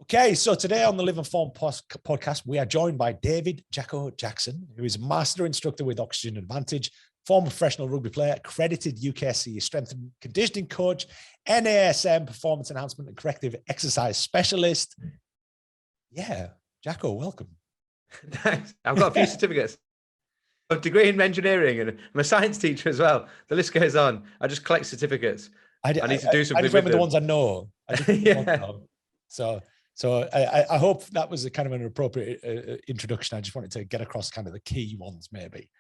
Okay, so today on the Live and Form podcast, we are joined by David Jacko Jackson, who is a master instructor with Oxygen Advantage, former professional rugby player, accredited UKSCA Strength Conditioning coach, NASM performance enhancement and corrective exercise specialist. Yeah, Jacko, welcome. Thanks. I've got a few certificates. A degree in engineering, and I'm a science teacher as well. The list goes on. I just collect certificates. I need to do something. I just remember the ones I know. Yeah. So I hope that was a kind of an appropriate introduction. I just wanted to get across kind of the key ones, maybe.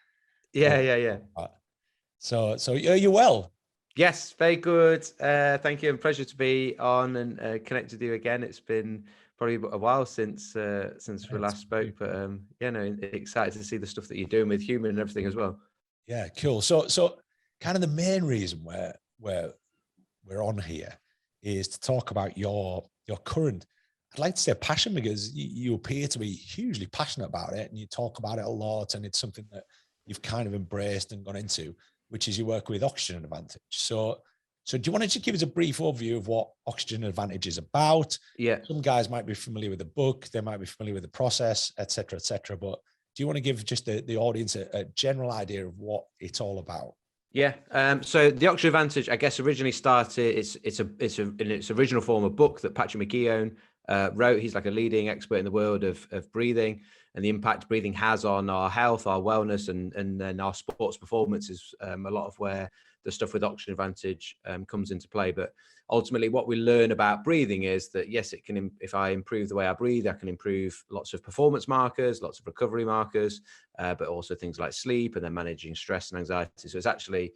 Yeah. So are you well? Yes, very good. Thank you. And pleasure to be on and connect with you again. It's been probably a while since we last spoke, but excited to see the stuff that you're doing with human and everything as well. Yeah, cool. So kind of the main reason where we're on here is to talk about your current, I'd like to say passion, because you appear to be hugely passionate about it and you talk about it a lot, and it's something that you've kind of embraced and gone into, which is your work with Oxygen Advantage. So do you want to just give us a brief overview of what Oxygen Advantage is about? Yeah. Some guys might be familiar with the book, they might be familiar with the process, et cetera, but do you want to give just the audience a general idea of what it's all about? Yeah. So the Oxygen Advantage, I guess, originally started. It's in its original form a book that Patrick McKeown wrote. He's like a leading expert in the world of breathing and the impact breathing has on our health, our wellness, and then our sports performance is a lot of where the stuff with Oxygen Advantage comes into play. But ultimately, what we learn about breathing is that yes, it can. If I improve the way I breathe, I can improve lots of performance markers, lots of recovery markers, but also things like sleep and then managing stress and anxiety. So it's actually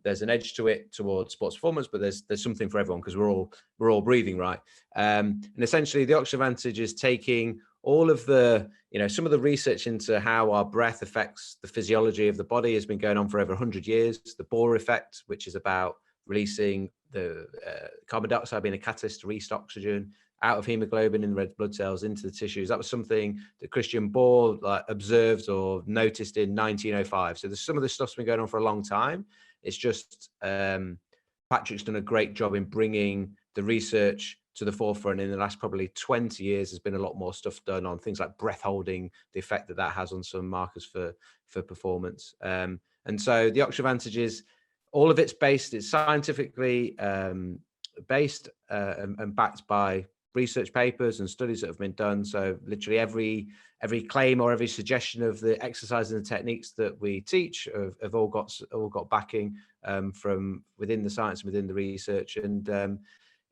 there's an edge to it towards sports performance, but there's something for everyone because we're all breathing, right? And essentially, the Oxygen Advantage is taking all of the, some of the research into how our breath affects the physiology of the body has been going on for over 100 years. The Bohr effect, which is about releasing the carbon dioxide being a catalyst to release oxygen out of hemoglobin in the red blood cells into the tissues. That was something that Christian Bohr observed or noticed in 1905. So there's some of this stuff's been going on for a long time. It's just Patrick's done a great job in bringing the research to the forefront. In the last probably 20 years, there's been a lot more stuff done on things like breath holding, the effect that has on some markers for performance. And so the Oxygen Advantage is, all of it's scientifically based and backed by research papers and studies that have been done. So literally every claim or every suggestion of the exercises and the techniques that we teach have all got backing from within the science, within the research, and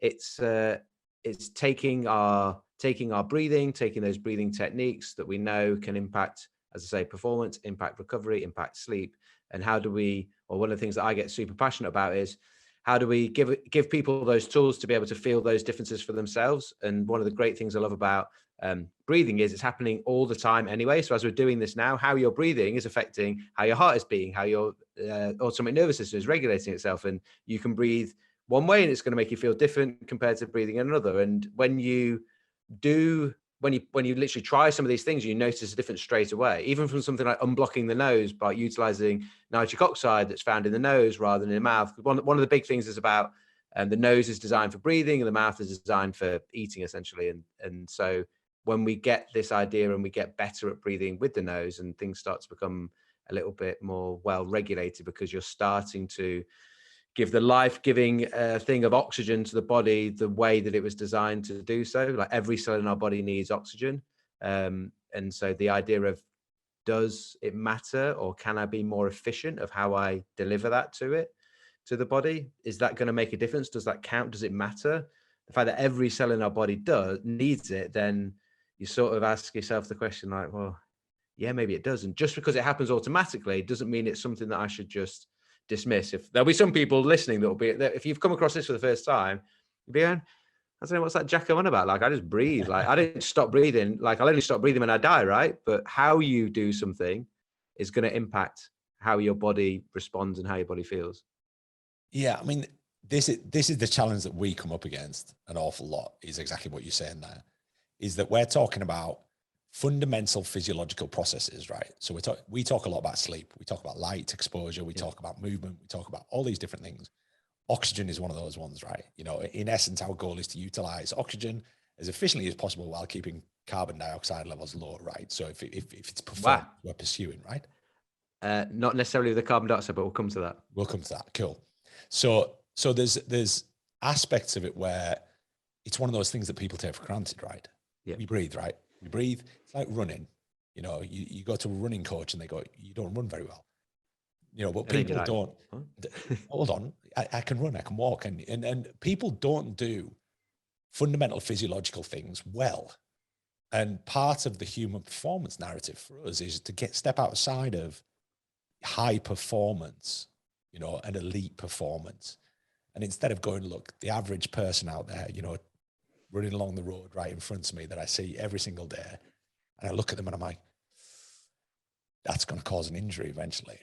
it's taking our breathing, taking those breathing techniques that we know can impact, as I say, performance, impact recovery, impact sleep, and one of the things that I get super passionate about is how do we give people those tools to be able to feel those differences for themselves. And one of the great things I love about breathing is it's happening all the time anyway. So as we're doing this now, how you're breathing is affecting how your heart is beating, how your autonomic nervous system is regulating itself, and you can breathe one way and it's going to make you feel different compared to breathing another. And when you literally try some of these things, you notice a difference straight away, even from something like unblocking the nose by utilizing nitric oxide that's found in the nose rather than in the mouth. One of the big things is about the nose is designed for breathing and the mouth is designed for eating, essentially. And so when we get this idea and we get better at breathing with the nose, and things start to become a little bit more well regulated, because you're starting to give the life-giving thing of oxygen to the body the way that it was designed to do so. Like every cell in our body needs oxygen. And so the idea of, does it matter, or can I be more efficient of how I deliver that to the body? Is that going to make a difference? Does that count? Does it matter? The fact that every cell in our body needs it, then you sort of ask yourself the question like, well, yeah, maybe it does. And just because it happens automatically doesn't mean it's something that I should just dismiss. If there'll be some people listening that will be, if you've come across this for the first time, you'll be going, I don't know, what's that Jacko on about? Like, I just breathe. Like, I didn't stop breathing. Like, I'll only stop breathing when I die, right? But how you do something is going to impact how your body responds and how your body feels. Yeah, I mean, this is the challenge that we come up against an awful lot, is exactly what you're saying there, is that we're talking about fundamental physiological processes, right? So we talk a lot about sleep. We talk about light exposure. We talk about movement. We talk about all these different things. Oxygen is one of those ones, right? In essence, our goal is to utilize oxygen as efficiently as possible while keeping carbon dioxide levels low, right? So if it's performance we're pursuing, right? Not necessarily the carbon dioxide, but we'll come to that. We'll come to that. Cool. So there's aspects of it where it's one of those things that people take for granted, right? Yeah. We breathe, right? We breathe. It's like running. You know, you go to a running coach and they go, you don't run very well. You know, but people don't. Hold on, I can run, I can walk, and people don't do fundamental physiological things well. And part of the human performance narrative for us is to step outside of high performance, you know, and elite performance. And instead of going, look, the average person out there, you know, running along the road right in front of me that I see every single day, and I look at them and I'm like, that's going to cause an injury eventually.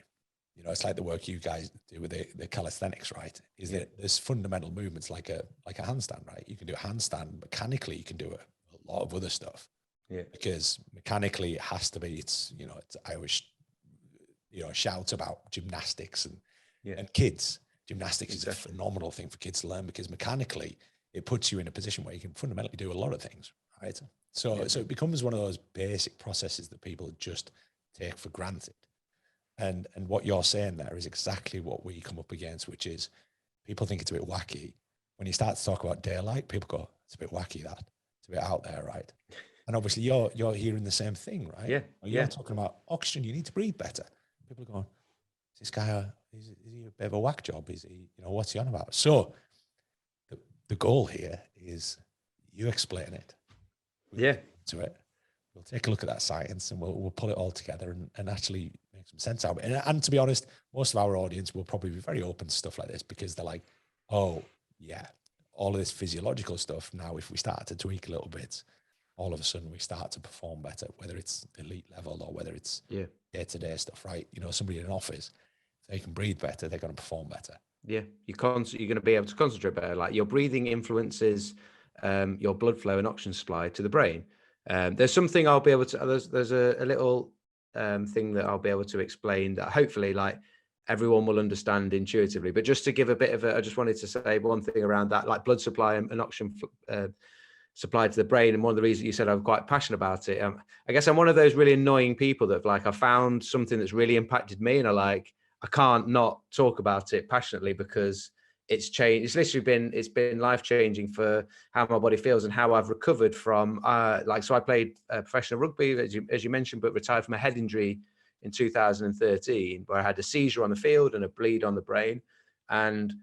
You know, it's like the work you guys do with the calisthenics, right? Is that there's fundamental movements like a handstand, right? You can do a handstand mechanically. You can do a lot of other stuff. Yeah. Because mechanically it has to be. It's, you know, I always, you know, shout about gymnastics and kids. Gymnastics is a phenomenal thing for kids to learn because mechanically it puts you in a position where you can fundamentally do a lot of things, right? So it becomes one of those basic processes that people just take for granted. And what you're saying there is exactly what we come up against, which is people think it's a bit wacky. When you start to talk about daylight, people go, it's a bit wacky, that. It's a bit out there, right? And obviously you're hearing the same thing, right? Yeah. You're talking about oxygen, you need to breathe better. People are going, is this guy, is he a bit of a whack job? Is he, you know, what's he on about? So the goal here is you explain it. To it. We'll take a look at that science and we'll pull it all together and actually make some sense out of it. And to be honest, most of our audience will probably be very open to stuff like this because they're like, oh yeah, all of this physiological stuff. Now, if we start to tweak a little bit, all of a sudden we start to perform better, whether it's elite level or whether it's day-to-day stuff, right? You know, somebody in an office, if they can breathe better, they're going to perform better. Yeah. You're going to be able to concentrate better. Like your breathing influences your blood flow and oxygen supply to the brain. There's something I'll be able to, there's a little thing that I'll be able to explain that hopefully like everyone will understand intuitively, but just to give a bit of I just wanted to say one thing around that, like blood supply and oxygen supply to the brain. And one of the reasons you said I'm quite passionate about it, I guess I'm one of those really annoying people that like, I found something that's really impacted me and I can't not talk about it passionately because it's changed. It's literally been life-changing for how my body feels and how I've recovered from so I played professional rugby as you mentioned, but retired from a head injury in 2013 where I had a seizure on the field and a bleed on the brain. And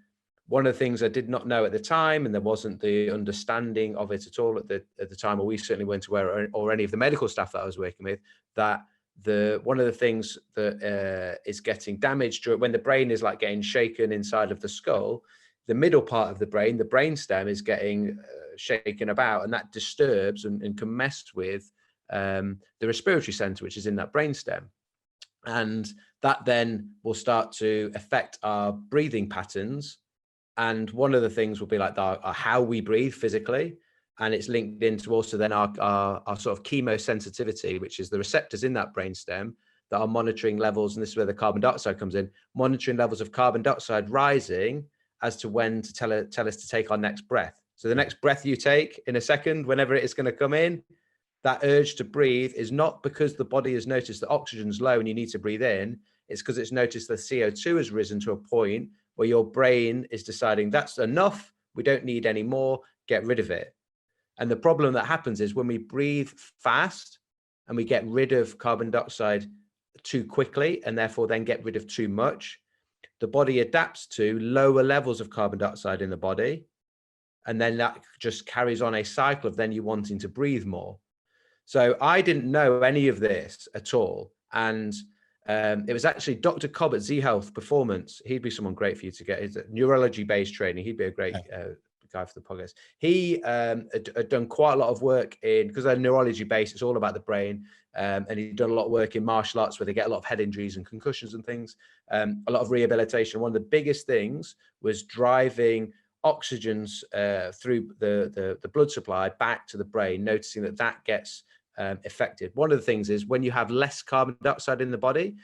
one of the things I did not know at the time, and there wasn't the understanding of it at all at the time, or we certainly weren't aware, or any of the medical staff that I was working with, that one of the things that is getting damaged when the brain is like getting shaken inside of the skull, the middle part of the brain, the brainstem, is getting shaken about, and that disturbs and can mess with the respiratory center, which is in that brainstem. And that then will start to affect our breathing patterns. And one of the things will be like how we breathe physically. And it's linked into also then our sort of chemosensitivity, which is the receptors in that brainstem that are monitoring levels. And this is where the carbon dioxide comes in, monitoring levels of carbon dioxide rising as to when to tell us to take our next breath. So the next breath you take in a second, whenever it is going to come in, that urge to breathe is not because the body has noticed that oxygen's low and you need to breathe in. It's because it's noticed the CO2 has risen to a point where your brain is deciding that's enough. We don't need any more. Get rid of it. And the problem that happens is when we breathe fast and we get rid of carbon dioxide too quickly and therefore then get rid of too much, the body adapts to lower levels of carbon dioxide in the body. And then that just carries on a cycle of then you wanting to breathe more. So I didn't know any of this at all. And it was actually Dr. Cobb at Z Health Performance. He'd be someone great for you to get. It's a neurology-based training. He'd be a great guy for the podcast. He had done quite a lot of work because they're neurology-based, it's all about the brain. And he'd done a lot of work in martial arts where they get a lot of head injuries and concussions and things, a lot of rehabilitation. One of the biggest things was driving oxygens through the blood supply back to the brain, noticing that gets affected. One of the things is when you have less carbon dioxide in the body,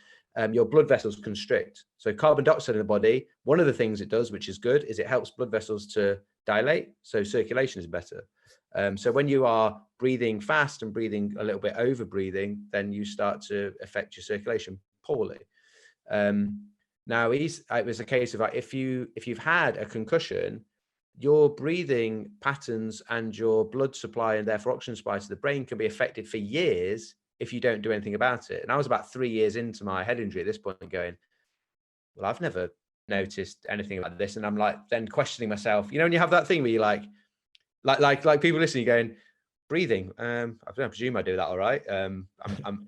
your blood vessels constrict. So carbon dioxide in the body, one of the things it does, which is good, is it helps blood vessels to dilate. So circulation is better. So when you are breathing fast and breathing a little bit over breathing, then you start to affect your circulation poorly. Now it was a case of like, if you've had a concussion, your breathing patterns and your blood supply and therefore oxygen supply to the brain can be affected for years if you don't do anything about it. And I was about 3 years into my head injury at this point going, well, I've never noticed anything about this. And I'm like, then questioning myself, you know, when you have that thing where you're like people listening, going, breathing. I don't presume I do that all right. I'm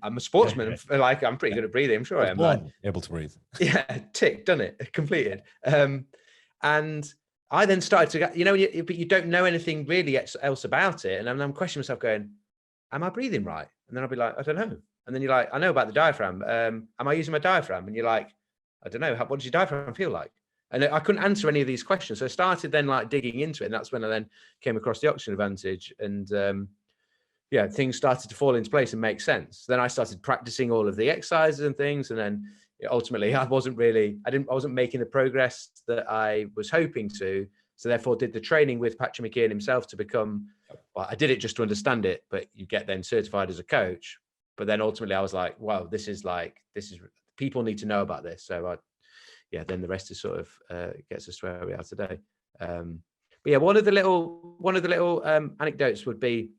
a sportsman. Like I'm pretty good at breathing. I'm sure I am. Like, able to breathe. Yeah, tick, done it, completed. And I then started to, you know, but you don't know anything really else about it. And I'm questioning myself, going, am I breathing right? And then I'll be like, I don't know. And then you're like, I know about the diaphragm. Am I using my diaphragm? And you're like, I don't know. What does your diaphragm feel like? And I couldn't answer any of these questions. So I started then like digging into it. And that's when I then came across the oxygen advantage. And yeah, things started to fall into place and make sense. Then I started practicing all of the exercises and things. And then ultimately I wasn't making the progress that I was hoping to. So therefore did the training with Patrick McKeon himself to become, well, I did it just to understand it, but you get then certified as a coach. But then ultimately I was like, wow, this is people need to know about this. So then the rest is sort of gets us to where we are today. But yeah, one of the little anecdotes would be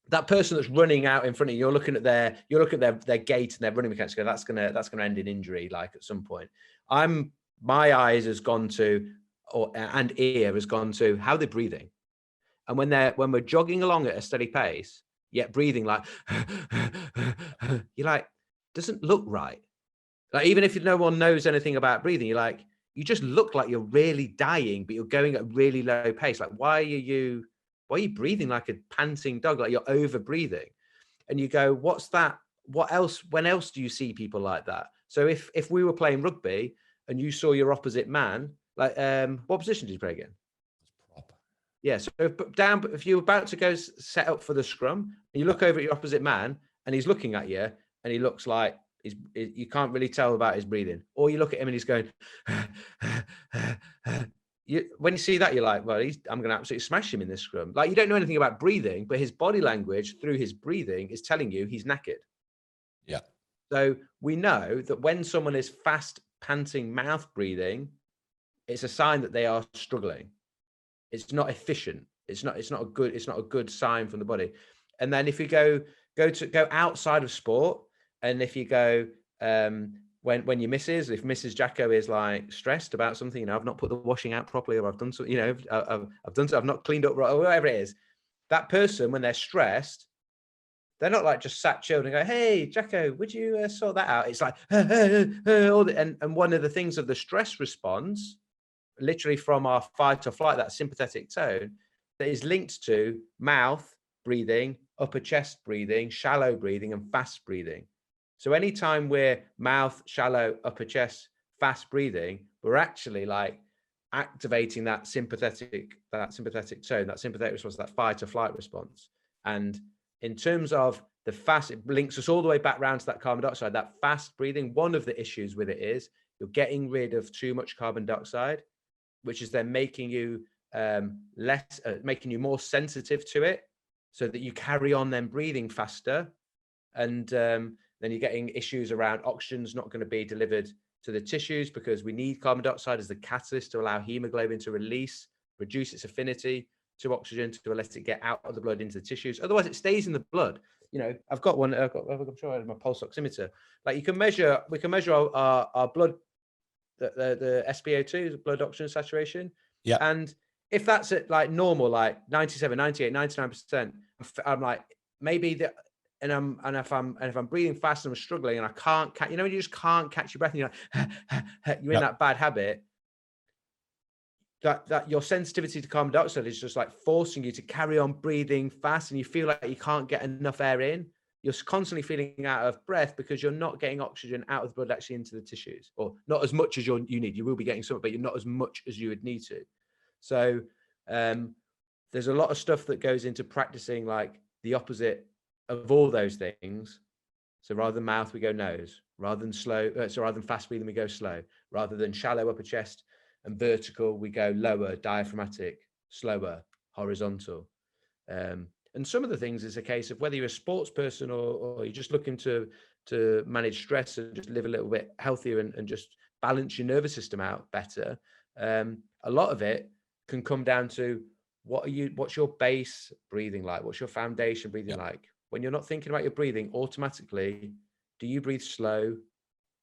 that person that's running out in front of you. You're looking at their gait and their running mechanics. Go, that's gonna end in injury. Like at some point, my eyes has gone to, and ear has gone to how they're breathing, and when we're jogging along at a steady pace, yet breathing like you're like, doesn't look right. Like, even if no one knows anything about breathing, you're like, you just look like you're really dying, but you're going at a really low pace. Like, why are you breathing like a panting dog? Like you're over breathing. And you go, what's that? What else? When else do you see people like that? So if we were playing rugby and you saw your opposite man, like, what position did you play again? Yeah. So if you're about to go set up for the scrum, and you look over at your opposite man and he's looking at you and he looks like, you can't really tell about his breathing, or you look at him and he's going, when you see that, you're like, well, I'm going to absolutely smash him in this scrum. Like, you don't know anything about breathing, but his body language through his breathing is telling you he's knackered. Yeah. So we know that when someone is fast, panting, mouth breathing, it's a sign that they are struggling. It's not efficient. It's not a good sign from the body. And then if you go outside of sport, and if you go, when if Mrs. Jacko is like stressed about something, you know, I've not put the washing out properly, or I've done something, you know, I've not cleaned up, or whatever it is, that person, when they're stressed, they're not like just sat chilled and go, hey, Jacko, would you sort that out? It's like, and one of the things of the stress response, literally from our fight or flight, that sympathetic tone, that is linked to mouth breathing, upper chest breathing, shallow breathing, and fast breathing. So anytime we're mouth, shallow, upper chest, fast breathing, we're actually like activating that sympathetic tone, that sympathetic response, that fight or flight response. And in terms of the fast, it links us all the way back around to that carbon dioxide, that fast breathing. One of the issues with it is you're getting rid of too much carbon dioxide, which is then making you making you more sensitive to it, so that you carry on then breathing faster. And then you're getting issues around oxygen's not going to be delivered to the tissues, because we need carbon dioxide as the catalyst to allow hemoglobin to reduce its affinity to oxygen, to let it get out of the blood into the tissues. Otherwise it stays in the blood. You know, I'm sure I have my pulse oximeter. Like, we can measure our blood, the SpO2, blood oxygen saturation. Yeah. And if that's at like normal, like 97, 98, 99%, I'm like, maybe that. And if I'm breathing fast and I'm struggling and I can't catch, you know, you just can't catch your breath, and you're like, you're in that bad habit, that your sensitivity to carbon dioxide is just like forcing you to carry on breathing fast, and you feel like you can't get enough air in. You're constantly feeling out of breath because you're not getting oxygen out of the blood actually into the tissues, or not as much as you need. You will be getting some, but you're not as much as you would need to. So there's a lot of stuff that goes into practicing like the opposite of all those things. So rather than mouth, we go nose. Rather than fast breathing, we go slow. Rather than shallow upper chest and vertical, we go lower, diaphragmatic, slower, horizontal. And some of the things is a case of whether you're a sports person or you're just looking to manage stress and just live a little bit healthier and just balance your nervous system out better. A lot of it can come down to what's your base breathing like? What's your foundation breathing like? When you're not thinking about your breathing, automatically, do you breathe slow?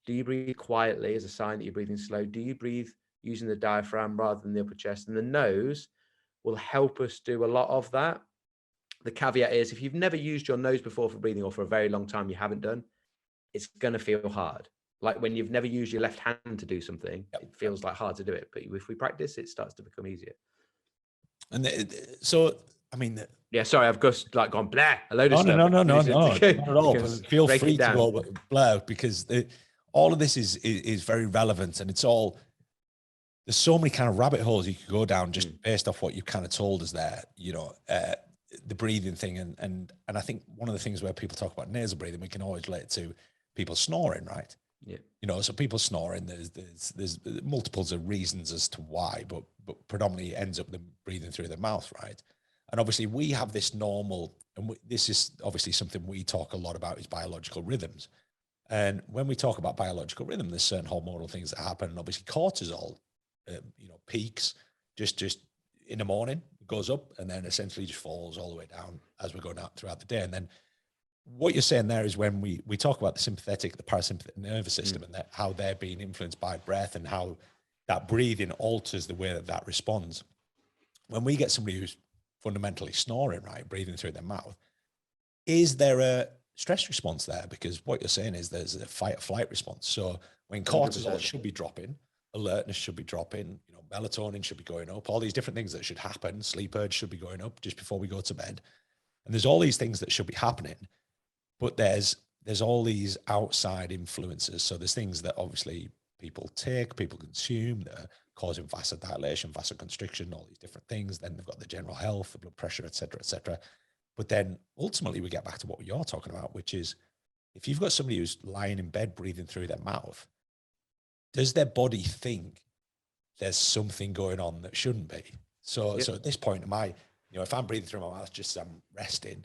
Do you breathe quietly as a sign that you're breathing slow? Do you breathe using the diaphragm rather than the upper chest? And the nose will help us do a lot of that. The caveat is, if you've never used your nose before for breathing, or for a very long time you haven't done, it's going to feel hard. Like when you've never used your left hand to do something, it feels like hard to do it. But if we practice, it starts to become easier. And so, I mean, yeah, sorry, I've just like gone blah, a load of stuff. No, not at all. Feel free to go blah, because all of this is very relevant, and it's all, there's so many kind of rabbit holes you could go down just based off what you kind of told us there, you know, the breathing thing. And I think one of the things where people talk about nasal breathing, we can always relate to people snoring, right? Yeah. You know, so people snoring, there's multiples of reasons as to why, but predominantly it ends up them breathing through their mouth, right? And obviously we have this normal, and this is obviously something we talk a lot about, is biological rhythms. And when we talk about biological rhythm, there's certain hormonal things that happen. And obviously cortisol, you know, peaks just in the morning, goes up, and then essentially just falls all the way down as we're going out throughout the day. And then what you're saying there is when we talk about the sympathetic, the parasympathetic nervous system, and how they're being influenced by breath, and how that breathing alters the way that responds. When we get somebody who's fundamentally snoring, right, breathing through their mouth, is there a stress response there? Because what you're saying is there's a fight or flight response. So when cortisol 100%. Should be dropping, alertness should be dropping, you know, melatonin should be going up, all these different things that should happen, sleep urge should be going up just before we go to bed. And there's all these things that should be happening, but there's all these outside influences. So there's things that obviously people take, people consume, that are causing vasodilation, vasoconstriction, all these different things. Then they've got the general health, the blood pressure, et cetera, et cetera. But then ultimately we get back to what you're talking about, which is if you've got somebody who's lying in bed breathing through their mouth, does their body think there's something going on that shouldn't be? So at this point, if I'm breathing through my mouth, just as I'm resting,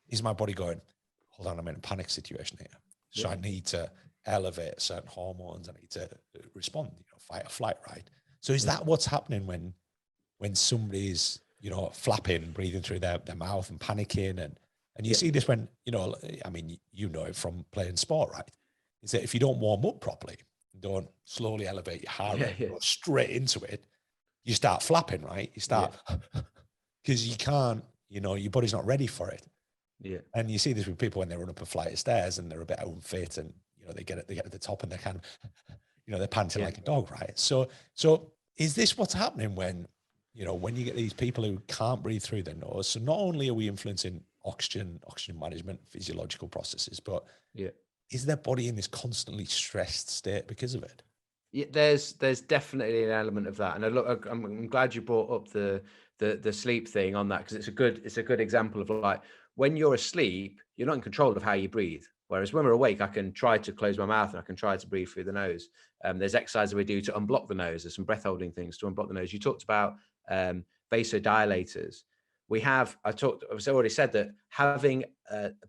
is my body going, hold on, I'm in a panic situation here. So I need to elevate certain hormones. I need to respond, you know, fight or flight, right? So is that what's happening when somebody's, you know, flapping, breathing through their mouth and panicking? And you see this when, you know, I mean, you know it from playing sport, right? Is that if you don't warm up properly, don't slowly elevate your heart rate, go straight into it, you start flapping, right? You start, because you can't, you know, your body's not ready for it. Yeah. And you see this with people when they run up a flight of stairs and they're a bit unfit, and, you know, they get to the top and they're kind of, you know, they're panting like a dog, right? So is this what's happening when, you know, when you get these people who can't breathe through their nose? So not only are we influencing oxygen management, physiological processes, but is their body in this constantly stressed state because of it? Yeah, there's definitely an element of that. And I'm glad you brought up the sleep thing on that, because it's a good example of, like, when you're asleep, you're not in control of how you breathe. Whereas when we're awake, I can try to close my mouth and I can try to breathe through the nose. There's exercises we do to unblock the nose. There's some breath holding things to unblock the nose. You talked about vasodilators. I've already said that having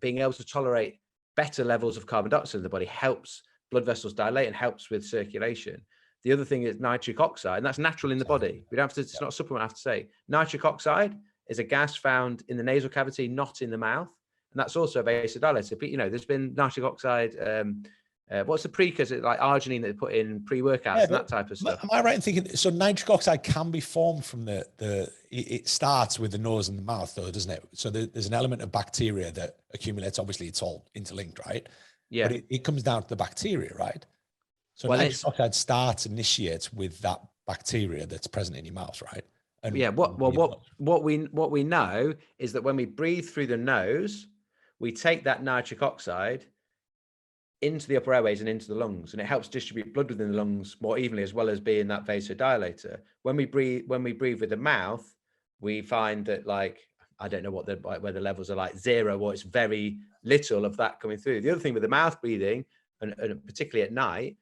being able to tolerate better levels of carbon dioxide in the body helps blood vessels dilate and helps with circulation. The other thing is nitric oxide, and that's natural in the body. We don't have to, it's not a supplement, I have to say. Nitric oxide is a gas found in the nasal cavity, not in the mouth. And that's also a vasodilator. But, you know, there's been nitric oxide, what's the precursor, like arginine that they put in pre-workouts and that type of stuff. Am I right in thinking, so nitric oxide can be formed from it starts with the nose and the mouth though, doesn't it? So there's an element of bacteria that accumulates. Obviously it's all interlinked, right? Yeah. But it comes down to the bacteria, right? So nitric oxide initiates with that bacteria that's present in your mouth, right? And what we know is that when we breathe through the nose, we take that nitric oxide into the upper airways and into the lungs, and it helps distribute blood within the lungs more evenly, as well as being that vasodilator. When we breathe with the mouth, we find that, like, I don't know where the levels are, like 0, or it's very little of that coming through. The other thing with the mouth breathing, and particularly at night,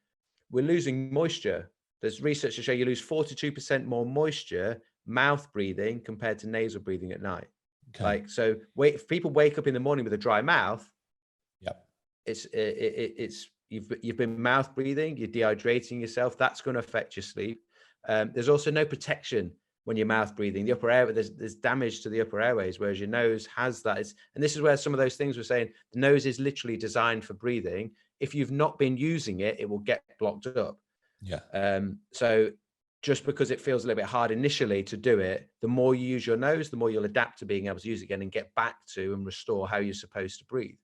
we're losing moisture. There's research to show you lose 42% more moisture mouth breathing compared to nasal breathing at night. Okay. Like, so if people wake up in the morning with a dry mouth, Yep. it's you've been mouth breathing, you're dehydrating yourself. That's going to affect your sleep. There's also no protection when you're mouth breathing. The upper airway, there's damage to the upper airways, whereas your nose has that. And this is where some of those things we're saying, the nose is literally designed for breathing. If you've not been using it, it will get blocked up. Yeah. So just because it feels a little bit hard initially to do it, the more you use your nose, the more you'll adapt to being able to use it again and get back to and restore how you're supposed to breathe.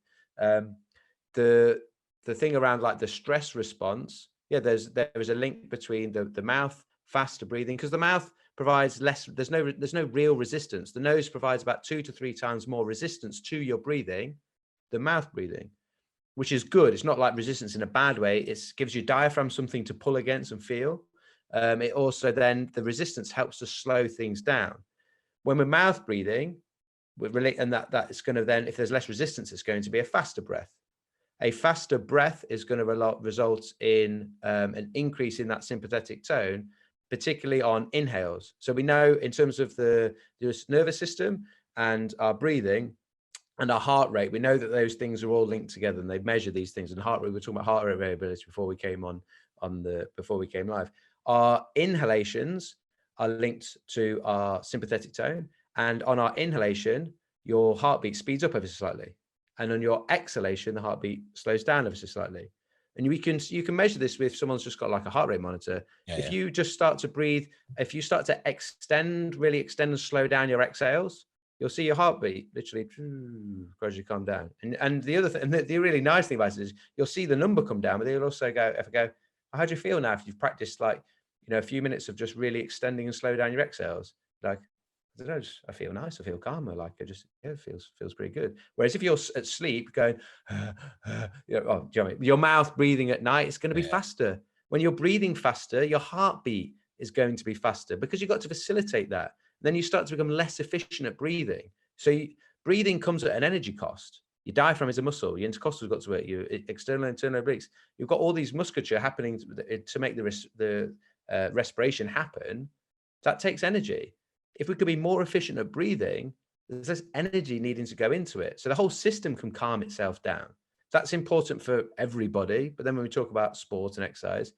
The thing around like the stress response, there is a link between the mouth, faster breathing, because the mouth provides less, there's no real resistance. The nose provides about 2 to 3 times more resistance to your breathing than mouth breathing, which is good. It's not like resistance in a bad way. It gives your diaphragm something to pull against and feel. It also then, the resistance helps to slow things down. When we're mouth breathing, and that's going to then, if there's less resistance, it's going to be a faster breath. A faster breath is going to result in an increase in that sympathetic tone, particularly on inhales. So we know in terms of the nervous system and our breathing and our heart rate, we know that those things are all linked together, and they measure these things. And heart rate, we were talking about heart rate variability before we came before we came live. Our inhalations are linked to our sympathetic tone, and on our inhalation, your heartbeat speeds up ever so slightly. And on your exhalation, the heartbeat slows down ever so slightly. And you can measure this with someone's just got like a heart rate monitor. If you just start to breathe, if you start to really extend and slow down your exhales, you'll see your heartbeat literally gradually calm down. And the other thing, and the really nice thing about it is you'll see the number come down, but you'll also go, how do you feel now if you've practiced like, a few minutes of just really extending and slow down your exhales? Like, I don't know, I feel nice, I feel calmer, like it feels pretty good. Whereas if you're at sleep going, do you know what I mean? Your mouth breathing at night, it's going to be faster. When you're breathing faster, your heartbeat is going to be faster because you've got to facilitate that. Then you start to become less efficient at breathing. So breathing comes at an energy cost. Your diaphragm is a muscle. Your intercostal's got to work. Your external and internal obliques. You've got all these musculature happening to make the respiration happen. That takes energy. If we could be more efficient at breathing, there's less energy needing to go into it. So the whole system can calm itself down. That's important for everybody. But then when we talk about sport and exercise,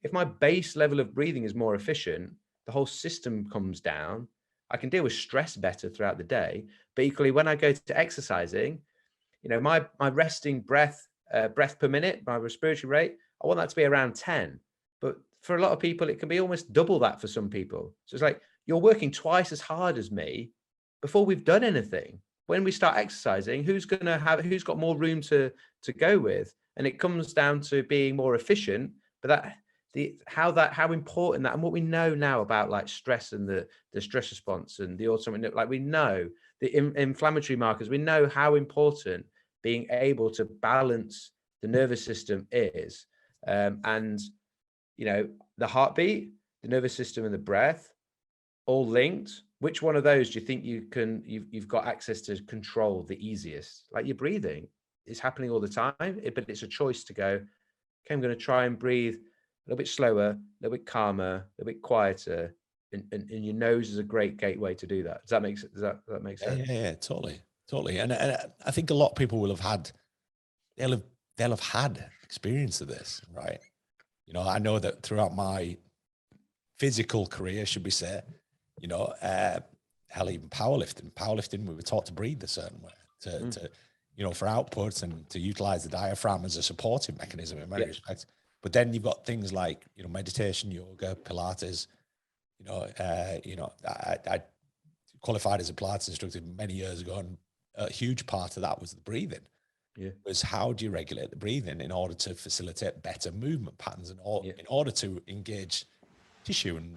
if my base level of breathing is more efficient, the whole system comes down. I can deal with stress better throughout the day. But equally, when I go to exercising, my resting breath per minute, my respiratory rate, I want that to be around 10. But for a lot of people, it can be almost double that for some people. So it's like, you're working twice as hard as me before we've done anything. When we start exercising, who's got more room to go with? And it comes down to being more efficient, but how important that, and what we know now about like stress and the stress response and the autonomic, like we know the inflammatory markers, we know how important being able to balance the nervous system is. And the heartbeat, the nervous system, and the breath, all linked. Which one of those do you think you've got access to control the easiest? Like your breathing is happening all the time, but it's a choice to go, okay, I'm going to try and breathe a little bit slower, a little bit calmer, a little bit quieter. And your nose is a great gateway to do that. Does that make sense? Yeah, totally. And I think a lot of people will have had, they'll have had experience of this, right? I know that throughout my physical career, should we say, hell, even powerlifting, we were taught to breathe a certain way to for outputs and to utilize the diaphragm as a supportive mechanism in many respects. But then you've got things like, meditation, yoga, Pilates. I qualified as a Pilates instructor many years ago, and a huge part of that was the breathing. Was how do you regulate the breathing in order to facilitate better movement patterns and in order to engage tissue and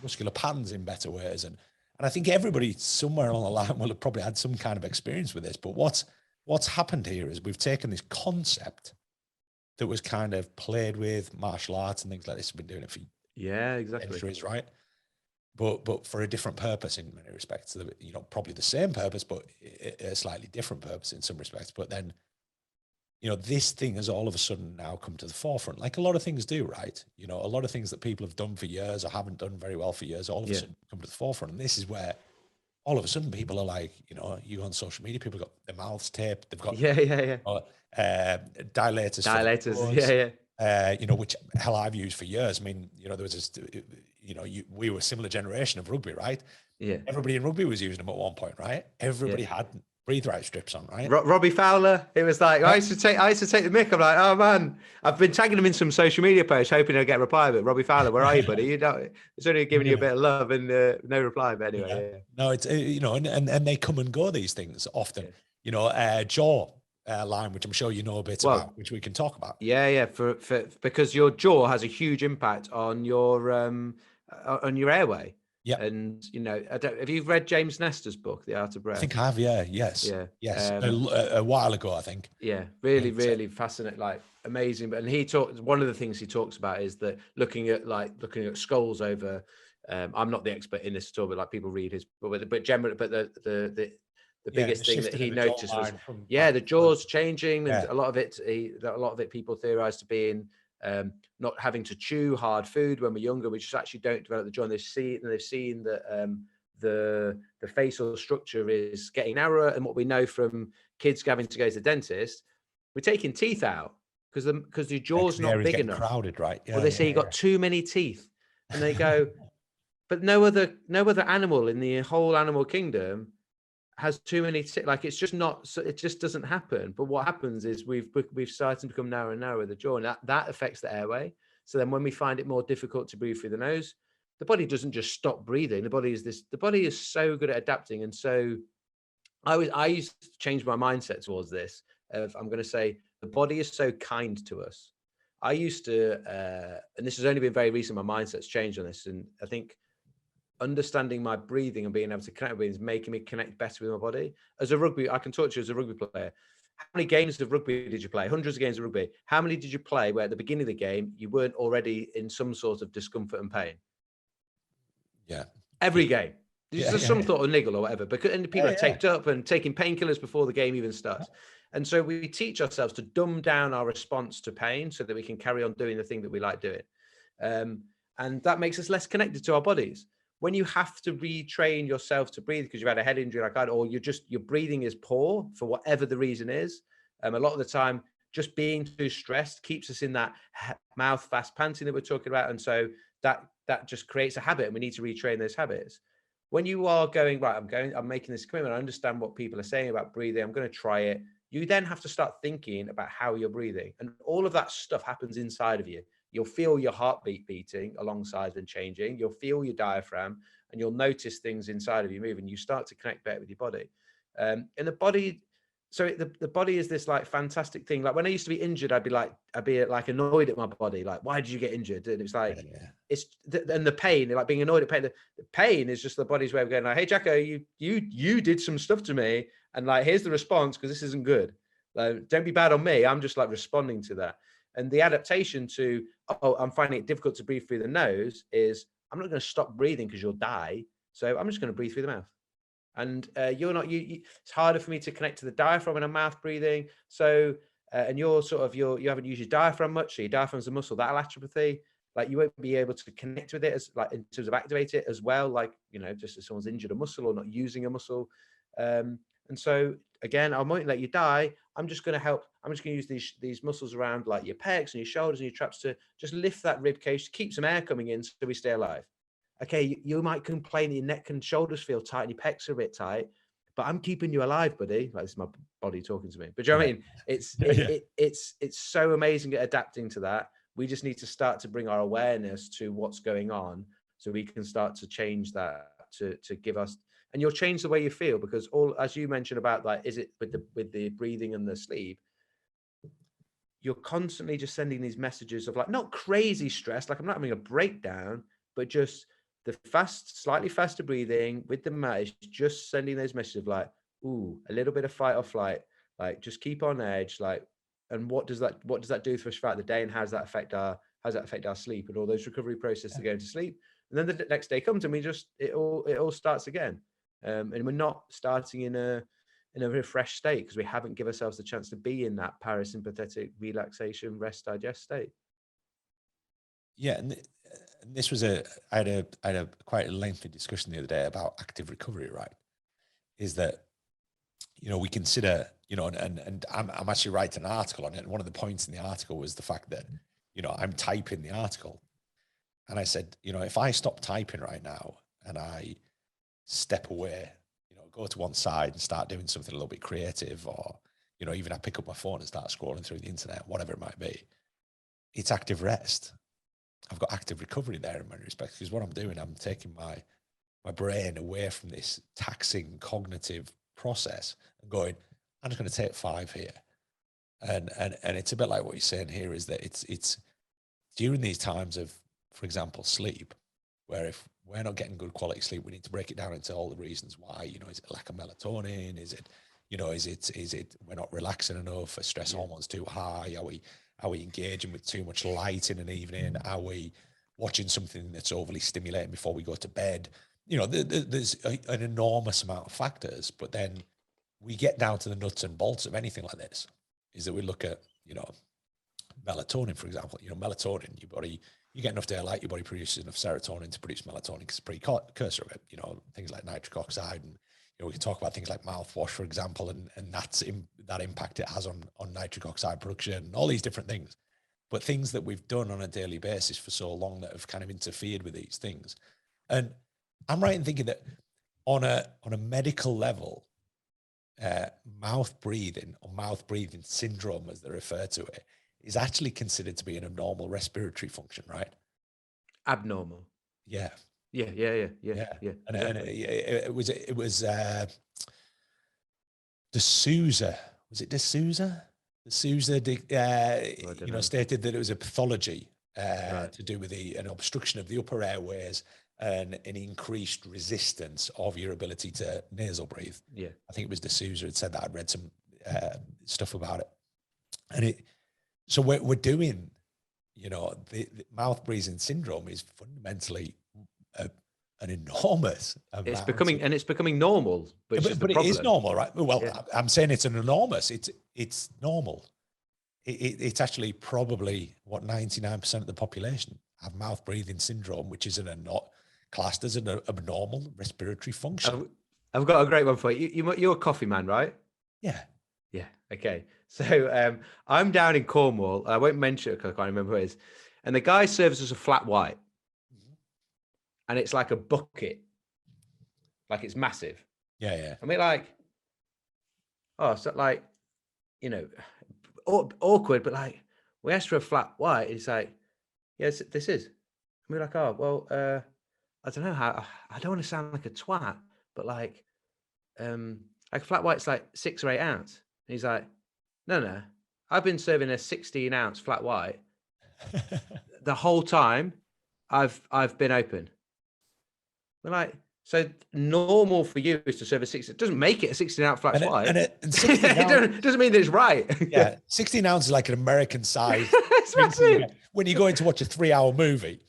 muscular patterns in better ways. And I think everybody somewhere along the line will have probably had some kind of experience with this. But what's happened here is we've taken this concept that was kind of played with martial arts and things like this. Have been doing it for centuries, right? But for a different purpose in many respects. Probably the same purpose, but a slightly different purpose in some respects. But then, this thing has all of a sudden now come to the forefront, like a lot of things do, right? A lot of things that people have done for years or haven't done very well for years, all of a sudden come to the forefront. And this is where all of a sudden people are like, you go on social media, people got their mouths taped, they've got dilators for the nose, which hell I've used for years. I mean, there was this, we were a similar generation of rugby, right? Yeah. Everybody in rugby was using them at one point, right? Everybody had breathe-right strips on, right? Robbie Fowler, it was like, I used to take the mick. I'm like, oh man, I've been tagging him in some social media posts, hoping he'll get a reply. But Robbie Fowler, where are you, buddy? It's only giving you a bit of love and no reply. But anyway, no, it's and they come and go, these things often. Jaw line, which I'm sure you know a bit about, which we can talk about. For because your jaw has a huge impact on your airway. Yeah. And have you read James Nestor's book, The Art of Breath? I think I have. Yes. A while ago, I think. Really fascinating, like amazing. And one of the things he talks about is that looking at skulls over. I'm not the expert in this at all, but like people read his book, but generally, but the biggest thing that he noticed was the jaw's changing, and a lot of it people theorize to being not having to chew hard food when we're younger, we just actually don't develop the jaw. And they've seen that the facial structure is getting narrower. And what we know from kids having to go to the dentist, we're taking teeth out because the jaw's not big enough. Crowded, right? Or they say you got too many teeth, and they go, but no other animal in the whole animal kingdom has too many like it's just not, so it just doesn't happen. But what happens is we've started to become narrower and narrower with the jaw, and that affects the airway. So then when we find it more difficult to breathe through the nose, the body doesn't just stop breathing. The body is so good at adapting. And so I used to change my mindset towards this of, I'm going to say, the body is so kind to us. I used to and this has only been very recent, my mindset's changed on this, and I think understanding my breathing and being able to connect with it is making me connect better with my body. As a rugby, I can talk to you as a rugby player. How many games of rugby did you play? Hundreds of games of rugby. How many did you play where at the beginning of the game, you weren't already in some sort of discomfort and pain? Yeah. Every game. There's some sort of niggle or whatever, and people are taped up and taking painkillers before the game even starts. And so we teach ourselves to dumb down our response to pain so that we can carry on doing the thing that we like doing. And that makes us less connected to our bodies. When you have to retrain yourself to breathe because you've had a head injury like that, or your breathing is poor for whatever the reason is, a lot of the time, just being too stressed keeps us in that mouth fast panting that we're talking about. And so that just creates a habit, and we need to retrain those habits. When you are going, right, I'm making this commitment, I understand what people are saying about breathing, I'm going to try it. You then have to start thinking about how you're breathing. And all of that stuff happens inside of you. You'll feel your heartbeat beating alongside and changing. You'll feel your diaphragm, and you'll notice things inside of you moving. You start to connect better with your body. And the body, so the body is this like fantastic thing. Like when I used to be injured, I'd be like annoyed at my body. Like, why did you get injured? And it's like, and the pain, like being annoyed at pain. The pain is just the body's way of going like, hey, Jacko, you did some stuff to me. And like, here's the response, because this isn't good. Like, don't be bad on me. I'm just like responding to that. And the adaptation to, I'm finding it difficult to breathe through the nose is, I'm not going to stop breathing because you'll die. So I'm just going to breathe through the mouth. And it's harder for me to connect to the diaphragm when I'm mouth breathing. So, and you haven't used your diaphragm much. So your diaphragm's a muscle, that'll atrophy. Like you won't be able to connect with it as like in terms of activate it as well. Like, just if someone's injured a muscle or not using a muscle. And so again, I won't let you die. I'm just going to help. I'm just going to use these muscles around like your pecs and your shoulders and your traps to just lift that rib cage, to keep some air coming in so we stay alive. Okay, you might complain that your neck and shoulders feel tight and your pecs are a bit tight, but I'm keeping you alive, buddy. Like, this is my body talking to me. But do you know what I mean? It's so amazing at adapting to that. We just need to start to bring our awareness to what's going on so we can start to change that to give us. And you'll change the way you feel, because as you mentioned about like, is it with the breathing and the sleep, you're constantly just sending these messages of like, not crazy stress, like I'm not having a breakdown, but just the slightly faster breathing with the mat is just sending those messages of like, ooh, a little bit of fight or flight, like just keep on edge, like, and what does that do for us throughout the day, and how does that affect our sleep and all those recovery processes to go to sleep? And then the next day comes and it all starts again. And we're not starting in a refreshed state because we haven't given ourselves the chance to be in that parasympathetic relaxation, rest, digest state. Yeah, and this was I had a quite a lengthy discussion the other day about active recovery, right? is that, we consider, and I'm actually writing an article on it. And one of the points in the article was the fact that, I'm typing the article. And I said, if I stop typing right now and I step away, go to one side and start doing something a little bit creative, or, even I pick up my phone and start scrolling through the internet, whatever it might be, it's active rest. I've got active recovery there in many respects, because what I'm doing, I'm taking my brain away from this taxing cognitive process and going, I'm just going to take 5 here. And it's a bit like what you're saying here, is that it's during these times of, for example, sleep, where if we're not getting good quality sleep, we need to break it down into all the reasons why. Is it lack of melatonin? Is it, is it we're not relaxing enough? Are stress hormones too high? Are we engaging with too much light in an evening? Are we watching something that's overly stimulating before we go to bed? There's an enormous amount of factors, but then we get down to the nuts and bolts of anything like this, is that we look at, melatonin, for example. Melatonin, your body, you get enough daylight, your body produces enough serotonin to produce melatonin, because it's a precursor of it. Things like nitric oxide, and we can talk about things like mouthwash, for example, and that impact it has on nitric oxide production, and all these different things. But things that we've done on a daily basis for so long that have kind of interfered with these things. And I'm right in thinking that on a medical level, mouth breathing, or mouth breathing syndrome, as they refer to it, is actually considered to be an abnormal respiratory function, right? Abnormal. Yeah. Yeah. And, exactly. it was D'Souza. Was it D'Souza? D'Souza, stated that it was a pathology to do with an obstruction of the upper airways and an increased resistance of your ability to nasal breathe. Yeah. I think it was D'Souza had said that. I'd read some stuff about it. And so we're doing, the mouth breathing syndrome is fundamentally an enormous amount. It's becoming normal, but it is normal, right? Well, yeah. I'm saying it's an enormous, it's normal. It's actually probably 99% of the population have mouth breathing syndrome, which is not classed as an abnormal respiratory function. I've got a great one for you. You're a coffee man, right? Yeah. Yeah. Okay. So I'm down in Cornwall. I won't mention it because I can't remember who it is. And the guy serves us a flat white. And it's like a bucket. Like it's massive. Yeah. I mean, so awkward, but like, we asked for a flat white. It's like, yes, this is. And we're like, oh, well, I don't know how, I don't want to sound like a twat, but like a flat white's like 6 or 8 ounce. And he's like, no, I've been serving a 16 ounce flat white the whole time I've been open. We're like, so normal for you is to serve a 16. It doesn't make it a 16 ounce flat white. And 16 it doesn't mean that it's right. Yeah, 16 ounces is like an American size. When you're going to watch a 3-hour movie,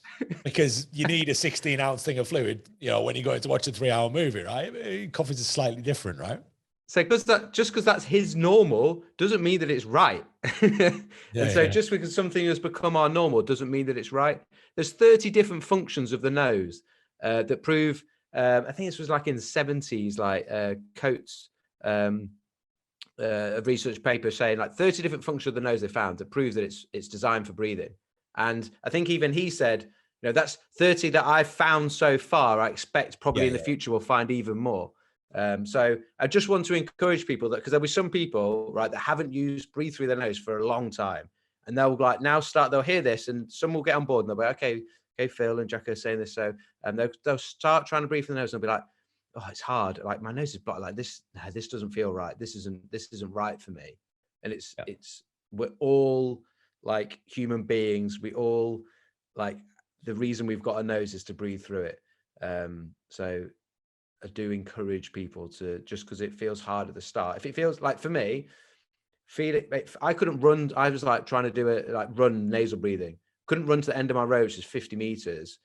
because you need a 16 ounce thing of fluid, when you're going to watch a 3-hour movie, right? Coffees is slightly different, right? So because that's his normal doesn't mean that it's right. Just because something has become our normal doesn't mean that it's right. There's 30 different functions of the nose that prove, I think this was like in the 70s, like Coates, a research paper saying like 30 different functions of the nose they found that prove that it's designed for breathing. And I think even he said, that's 30 that I've found so far. I expect probably in the future we'll find even more. So I just want to encourage people that, because there'll be some people, right, that haven't used breathe through their nose for a long time, and they'll like they'll hear this, and some will get on board and they'll be like, okay, Phil and Jacko are saying this, so they'll start trying to breathe through the nose and they'll be like, oh, it's hard, like my nose is blocked, like this. No, this doesn't feel right. This isn't right for me. And we're all like human beings. We all like, the reason we've got a nose is to breathe through it. So I do encourage people to, just because it feels hard at the start. If it feels like, for me, I couldn't run. I was like trying to do it, like run nasal breathing. Couldn't run to the end of my row, which is 50 meters,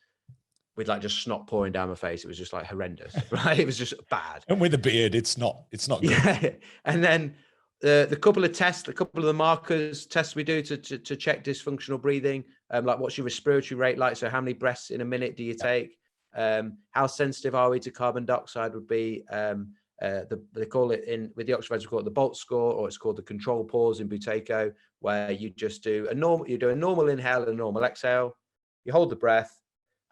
with like just snot pouring down my face. It was just like horrendous, right? It was just bad. And with a beard, it's not good. Yeah. And then the couple of the markers tests we do to check dysfunctional breathing, like what's your respiratory rate like? So how many breaths in a minute do you take? How sensitive are we to carbon dioxide would be They call it with the Oxford Advantage, we call it the Bolt score, or it's called the control pause in Buteyko, where you just do a normal inhale and a normal exhale. You hold the breath,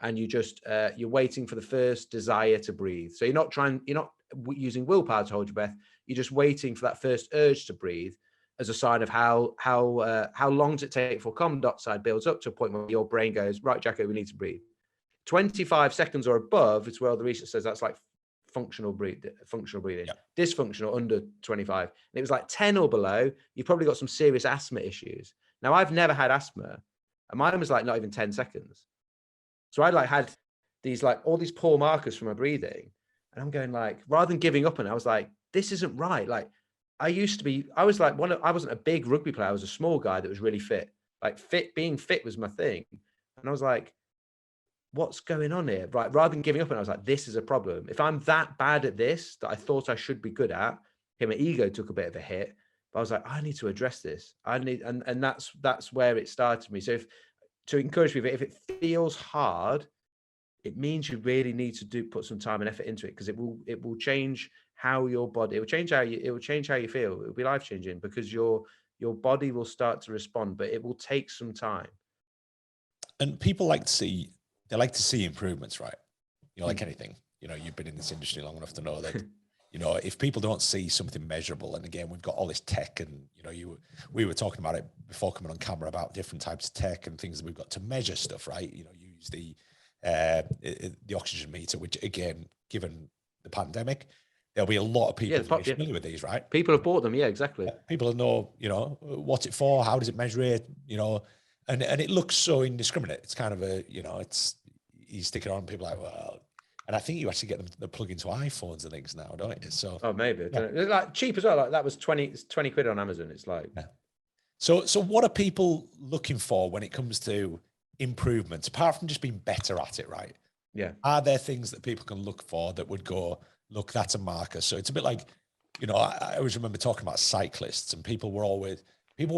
and you're waiting for the first desire to breathe. So you're not using willpower to hold your breath. You're just waiting for that first urge to breathe as a sign of how long does it take for carbon dioxide builds up to a point where your brain goes, right, Jacko, we need to breathe. 25 seconds or above, it's where the research says that's like functional breathing. Yeah. Dysfunctional under 25. And it was like 10 or below, you've probably got some serious asthma issues. Now, I've never had asthma, and mine was like not even 10 seconds. So I like had these like all these poor markers for my breathing, and I'm going like, rather than giving up, and I was like, this isn't right. Like I wasn't a big rugby player. I was a small guy that was really fit. Like being fit was my thing. And I was like, what's going on here? Right. Rather than giving up, and I was like, this is a problem. If I'm that bad at this that I thought I should be good at, my ego took a bit of a hit. But I was like, I need to address this. And that's where it started me. So to encourage people, if it feels hard, it means you really need to put some time and effort into it, because it will change how your body, it will change how you feel. It will be life changing, because your body will start to respond, but it will take some time. And people like to see improvements, right? Like anything, you've been in this industry long enough to know that, if people don't see something measurable, and again, we've got all this tech, and, we were talking about it before coming on camera about different types of tech and things that we've got to measure stuff, right? Use the oxygen meter, which again, given the pandemic, there'll be a lot of people familiar with these, right? People have bought them. Yeah, exactly. People know, what's it for? How does it measure it? And it looks so indiscriminate. It's kind of you stick it on, people are like, well, and I think you actually get them to plug into iPhones and things now, don't you? So maybe. Yeah. It's like cheap as well. Like that was 20 quid on Amazon. It's like, yeah. So what are people looking for when it comes to improvements, apart from just being better at it, right? Yeah. Are there things that people can look for that would go, look, that's a marker? So it's a bit like, I always remember talking about cyclists, and people were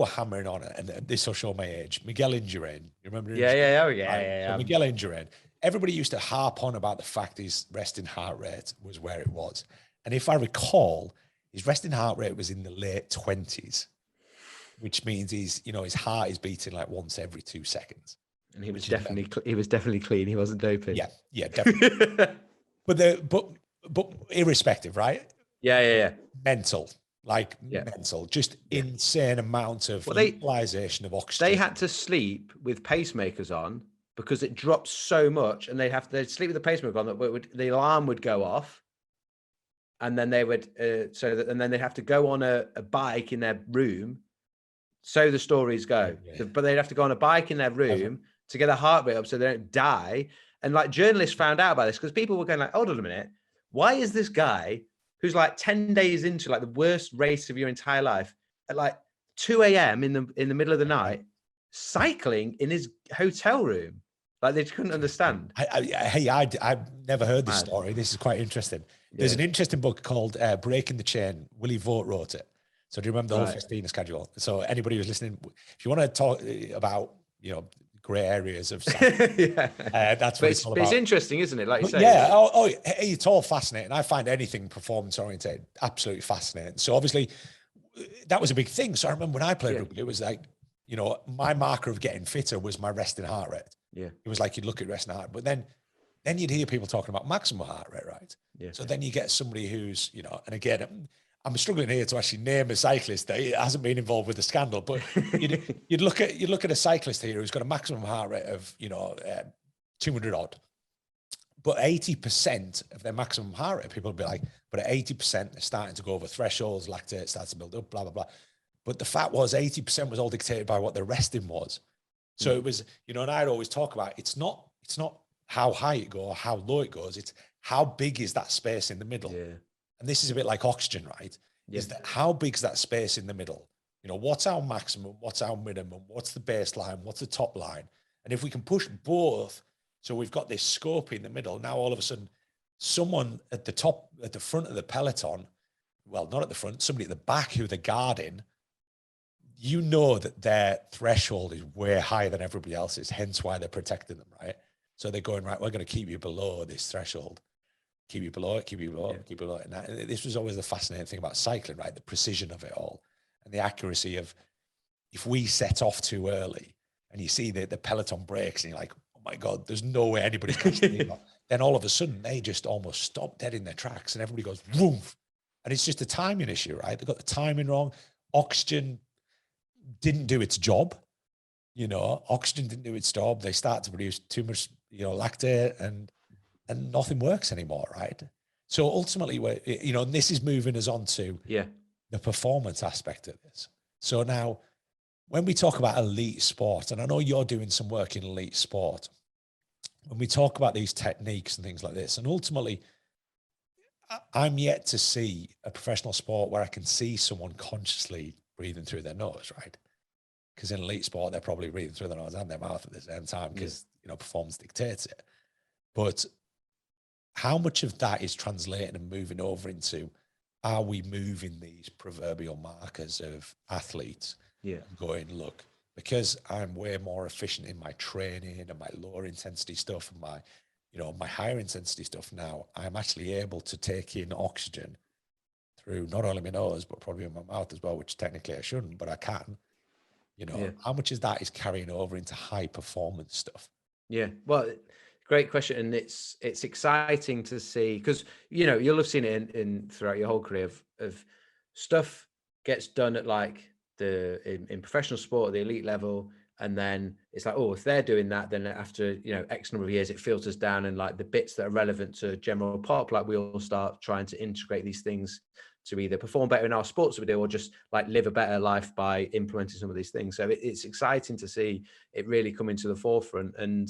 hammering on it, and this will show my age. Miguel Indurain, you remember? Yeah. So Miguel Indurain, everybody used to harp on about the fact his resting heart rate was where it was. And if I recall, his resting heart rate was in the late 20s, which means his heart is beating like once every 2 seconds. And he was definitely clean. He wasn't doping. Yeah, definitely. but irrespective, right? Yeah. Mental, just insane amount of utilization of oxygen. They had to sleep with pacemakers on because it drops so much, and they'd sleep with the pacemaker on that the alarm would go off, and then they would and then they'd have to go on a bike in their room. So the stories go, but they'd have to go on a bike in their room to get their heart rate up so they don't die. And like journalists found out about this because people were going like, hold on a minute, why is this guy who's like 10 days into like the worst race of your entire life at like 2 a.m. in the middle of the night cycling in his hotel room? Like they couldn't understand. I've never heard this story. This is quite interesting. There's an interesting book called Breaking the Chain. Willie Vogt wrote it. So do you remember the whole Festina schedule? So anybody who's listening, if you want to talk about, gray areas of that's what it's all about. It's interesting, isn't it? Like you say. Yeah. It's all fascinating. I find anything performance oriented absolutely fascinating. So obviously that was a big thing. So I remember when I played rugby, it was like, my marker of getting fitter was my resting heart rate. Yeah. It was like you'd look at resting heart, but then you'd hear people talking about maximum heart rate, right? Yeah. So then you get somebody who's, and again, I'm struggling here to actually name a cyclist that hasn't been involved with the scandal, but you'd look at a cyclist here who's got a maximum heart rate of 200 odd, but 80% of their maximum heart rate, people would be like, but at 80% they're starting to go over thresholds, lactate starts to build up, blah blah blah. But the fact was 80% was all dictated by what the resting was. So it was, and I'd always talk about it's not how high it goes or how low it goes, it's how big is that space in the middle. Yeah. And this is a bit like oxygen, right? Yeah. Is that how big's that space in the middle? What's our maximum? What's our minimum? What's the baseline? What's the top line? And if we can push both, so we've got this scope in the middle, now all of a sudden, someone at the front of the peloton, well, not at the front, somebody at the back who they're guarding, that their threshold is way higher than everybody else's, hence why they're protecting them, right? So they're going, right, we're going to keep you below this threshold. keep you below it, keep you below it, keep you below it. And this was always the fascinating thing about cycling, right? The precision of it all and the accuracy of, if we set off too early and you see the peloton breaks and you're like, oh my God, there's no way anybody's catching me. Then all of a sudden they just almost stop dead in their tracks and everybody goes, woof. And it's just a timing issue, right? They got the timing wrong. Oxygen didn't do its job. Oxygen didn't do its job. They start to produce too much, lactate and nothing works anymore, right? So ultimately, and this is moving us on to the performance aspect of this. So now, when we talk about elite sport, and I know you're doing some work in elite sport, when we talk about these techniques and things like this, and ultimately, I'm yet to see a professional sport where I can see someone consciously breathing through their nose, right? Because in elite sport, they're probably breathing through their nose and their mouth at the same time because, performance dictates it. But how much of that is translating and moving over into, are we moving these proverbial markers of athletes and going, look, because I'm way more efficient in my training and my lower intensity stuff and my, my higher intensity stuff now, I'm actually able to take in oxygen through not only my nose, but probably in my mouth as well, which technically I shouldn't, but I can. How much of that is carrying over into high performance stuff? Yeah, well, great question. And it's exciting to see, because, you'll have seen it in throughout your whole career of stuff gets done at like in professional sport at the elite level. And then it's like, oh, if they're doing that, then after, X number of years, it filters down, and like the bits that are relevant to general pop, like we all start trying to integrate these things to either perform better in our sports that we do, or just like live a better life by implementing some of these things. So it's exciting to see it really coming to the forefront. And,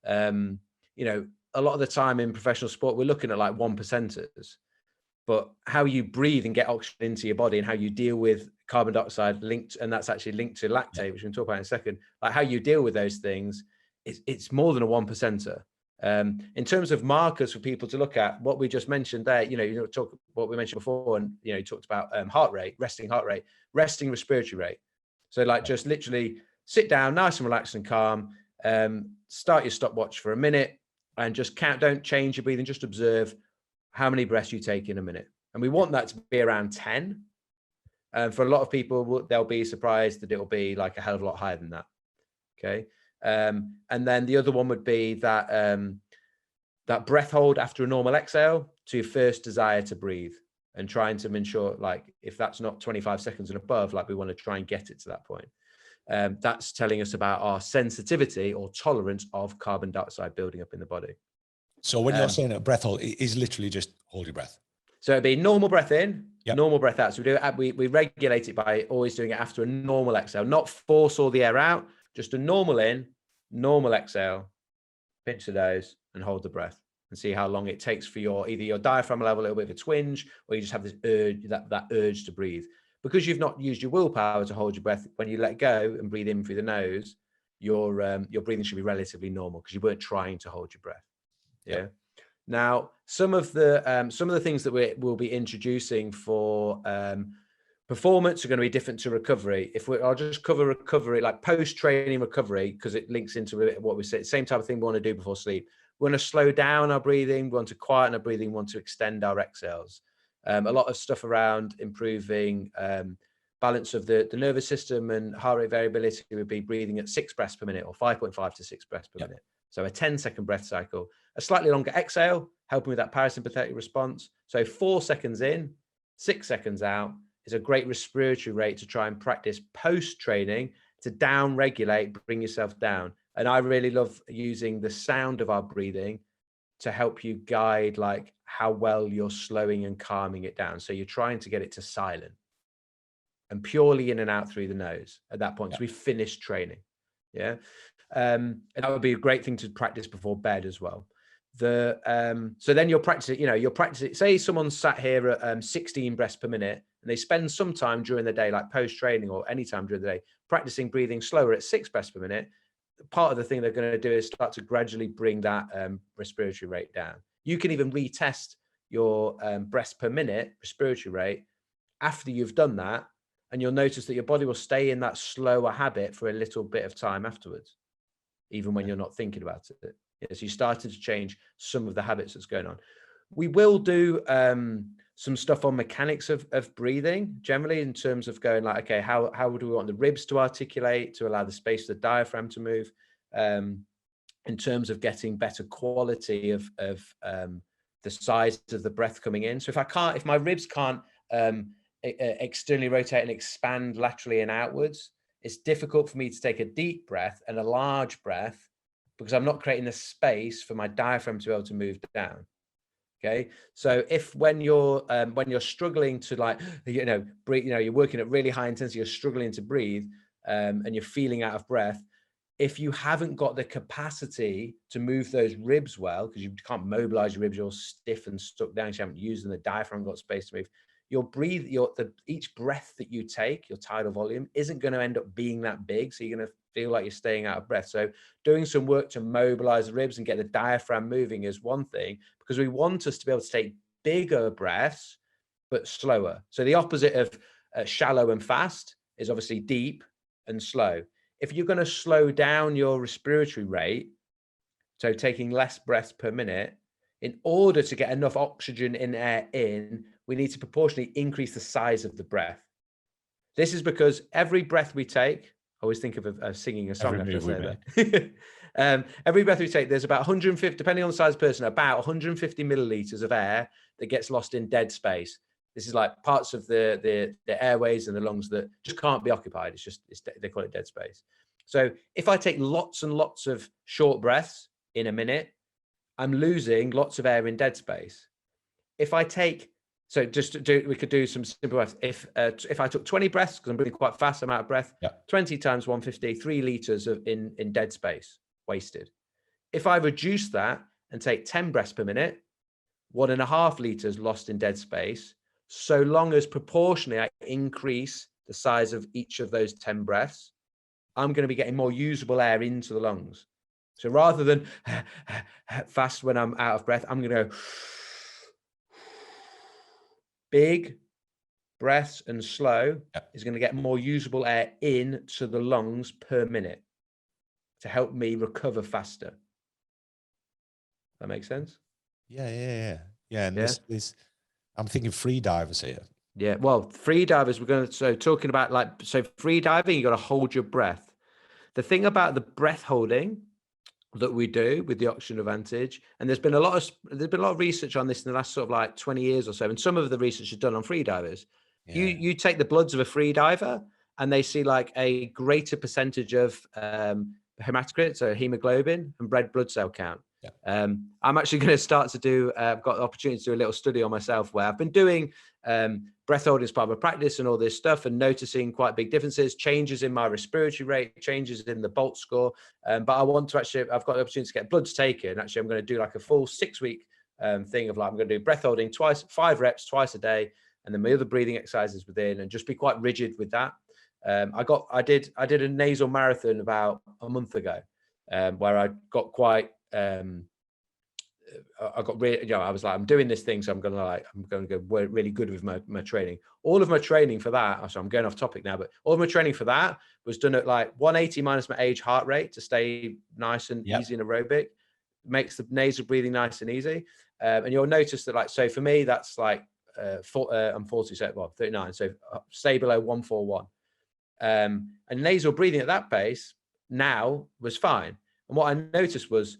a lot of the time in professional sport, we're looking at like 1%ers, but how you breathe and get oxygen into your body and how you deal with carbon dioxide linked, and that's actually linked to lactate, which we can talk about in a second, like how you deal with those things, it's more than a 1%er. In terms of markers for people to look at, what we just mentioned there, talk what we mentioned before, and you talked about heart rate, resting respiratory rate. So like just literally sit down, nice and relaxed and calm, start your stopwatch for a minute and just count, don't change your breathing, just observe how many breaths you take in a minute. And we want that to be around 10. For a lot of people, they'll be surprised that it'll be like a hell of a lot higher than that. Okay. And then the other one would be that that breath hold after a normal exhale to first desire to breathe, and trying to ensure, like, if that's not 25 seconds and above, like we want to try and get it to that point. That's telling us about our sensitivity or tolerance of carbon dioxide building up in the body. So when you're saying a breath hold, it is literally just hold your breath. So it'd be normal breath in, normal breath out. So we regulate it by always doing it after a normal exhale, not force all the air out, just a normal in, normal exhale, pinch the nose and hold the breath, and see how long it takes for either your diaphragm level, a little bit of a twinge, or you just have this urge, that urge to breathe. Because you've not used your willpower to hold your breath, when you let go and breathe in through the nose, your breathing should be relatively normal because you weren't trying to hold your breath. Yeah. Now, some of the things that we'll be introducing for performance are going to be different to recovery. I'll just cover recovery, like post-training recovery, because it links into what we said. Same type of thing we want to do before sleep. We want to slow down our breathing. We want to quieten our breathing. We want to extend our exhales. A lot of stuff around improving balance of the nervous system and heart rate variability would be breathing at 6 breaths per minute, or 5.5 to 6 breaths per minute. So a 10-second breath cycle. A slightly longer exhale, helping with that parasympathetic response. So 4 seconds in, 6 seconds out is a great respiratory rate to try and practice post-training to down-regulate, bring yourself down. And I really love using the sound of our breathing to help you guide like how well you're slowing and calming it down. So you're trying to get it to silent and purely in and out through the nose at that point. So we finished training. Yeah. And that would be a great thing to practice before bed as well. So then you're practicing, say someone's sat here at 16 breaths per minute, and they spend some time during the day, like post-training or any time during the day, practicing breathing slower at 6 breaths per minute. Part of the thing they're going to do is start to gradually bring that respiratory rate down. You can even retest your breaths per minute respiratory rate after you've done that, and you'll notice that your body will stay in that slower habit for a little bit of time afterwards, even when you're not thinking about it. So you started to change some of the habits that's going on. we will do some stuff on mechanics of breathing generally, in terms of going like, okay, how do we want the ribs to articulate to allow the space of the diaphragm to move, in terms of getting better quality of the size of the breath coming in. So if my ribs can't externally rotate and expand laterally and outwards, it's difficult for me to take a deep breath and a large breath, because I'm not creating the space for my diaphragm to be able to move down. Okay, so when you're struggling to, like, breathe, you're working at really high intensity, you're struggling to breathe, and you're feeling out of breath, if you haven't got the capacity to move those ribs well, because you can't mobilize your ribs, you're stiff and stuck down, you haven't used them, the diaphragm got space to move, each breath that you take, your tidal volume, isn't going to end up being that big. So you're going to feel like you're staying out of breath. So doing some work to mobilize the ribs and get the diaphragm moving is one thing, because we want us to be able to take bigger breaths, but slower. So the opposite of shallow and fast is obviously deep and slow. If you're going to slow down your respiratory rate, so taking less breaths per minute, in order to get enough oxygen in air in, we need to proportionally increase the size of the breath. This is because every breath we take, I always think of singing a song after I say that. Every breath we take, there's about 150, depending on the size of the person, about 150 milliliters of air that gets lost in dead space. This is like parts of the airways and the lungs that just can't be occupied. They call it dead space. So if I take lots and lots of short breaths in a minute, I'm losing lots of air in dead space. If I take, we could do some simple breaths. If I took 20 breaths, because I'm breathing quite fast, I'm out of breath, 20 times 150, 3 liters in dead space, wasted. If I reduce that and take 10 breaths per minute, 1.5 liters lost in dead space, so long as proportionally I increase the size of each of those 10 breaths, I'm going to be getting more usable air into the lungs. So rather than fast when I'm out of breath, I'm going to go big breaths and slow is going to get more usable air into the lungs per minute to help me recover faster. That makes sense? Yeah. And this, I'm thinking free divers here. Yeah, well, free divers, talking about free diving, you got to hold your breath. The thing about the breath holding that we do with the Oxygen Advantage, and there's been a lot of research on this in the last sort of like 20 years or so, and some of the research is done on free divers. You take the bloods of a free diver and they see like a greater percentage of hematocrit, so hemoglobin, and red blood cell count. I'm actually going to start to do, I've got the opportunity to do a little study on myself where I've been doing breath holding as part of my practice and all this stuff, and noticing quite big differences, changes in my respiratory rate, changes in the Bolt score. But I want to I've got the opportunity to get bloods taken. Actually, I'm going to do like a full 6-week thing of like, I'm going to do breath holding 5 reps twice a day, and then my other breathing exercises within, and just be quite rigid with that. I did a nasal marathon about a month ago, where I got quite, I got really, I was like, I'm doing this thing, so I'm going to go really good with my training. All of my training for that, so I'm going off topic now, but all of my training for that was done at like 180 minus my age heart rate to stay nice and easy and aerobic. Makes the nasal breathing nice and easy. And you'll notice that, like, so for me, that's like, I'm 40, so, well, 39, so stay below 141. And nasal breathing at that pace now was fine. And what I noticed was,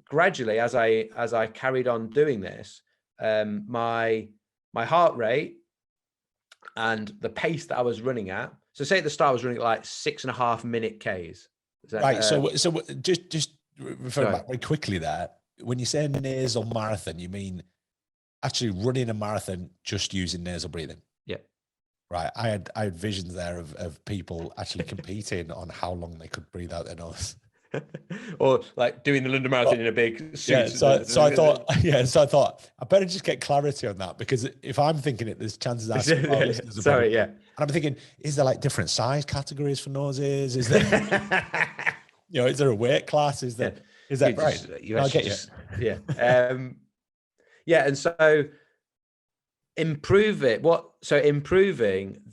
gradually, as I carried on doing this, my heart rate and the pace that I was running at. So say at the start I was running at like 6.5 minute Ks. Right. So just refer back very quickly there. When you say nasal marathon, you mean actually running a marathon just using nasal breathing? Yeah. Right. I had visions there of people actually competing on how long they could breathe out their nose. Or like doing the London Marathon in a big suit. Yeah, so I thought I better just get clarity on that, because if I'm thinking it, there's chances are and I'm thinking, is there like different size categories for noses? Is there is there a weight class? Is that right? I'll get you. And so improving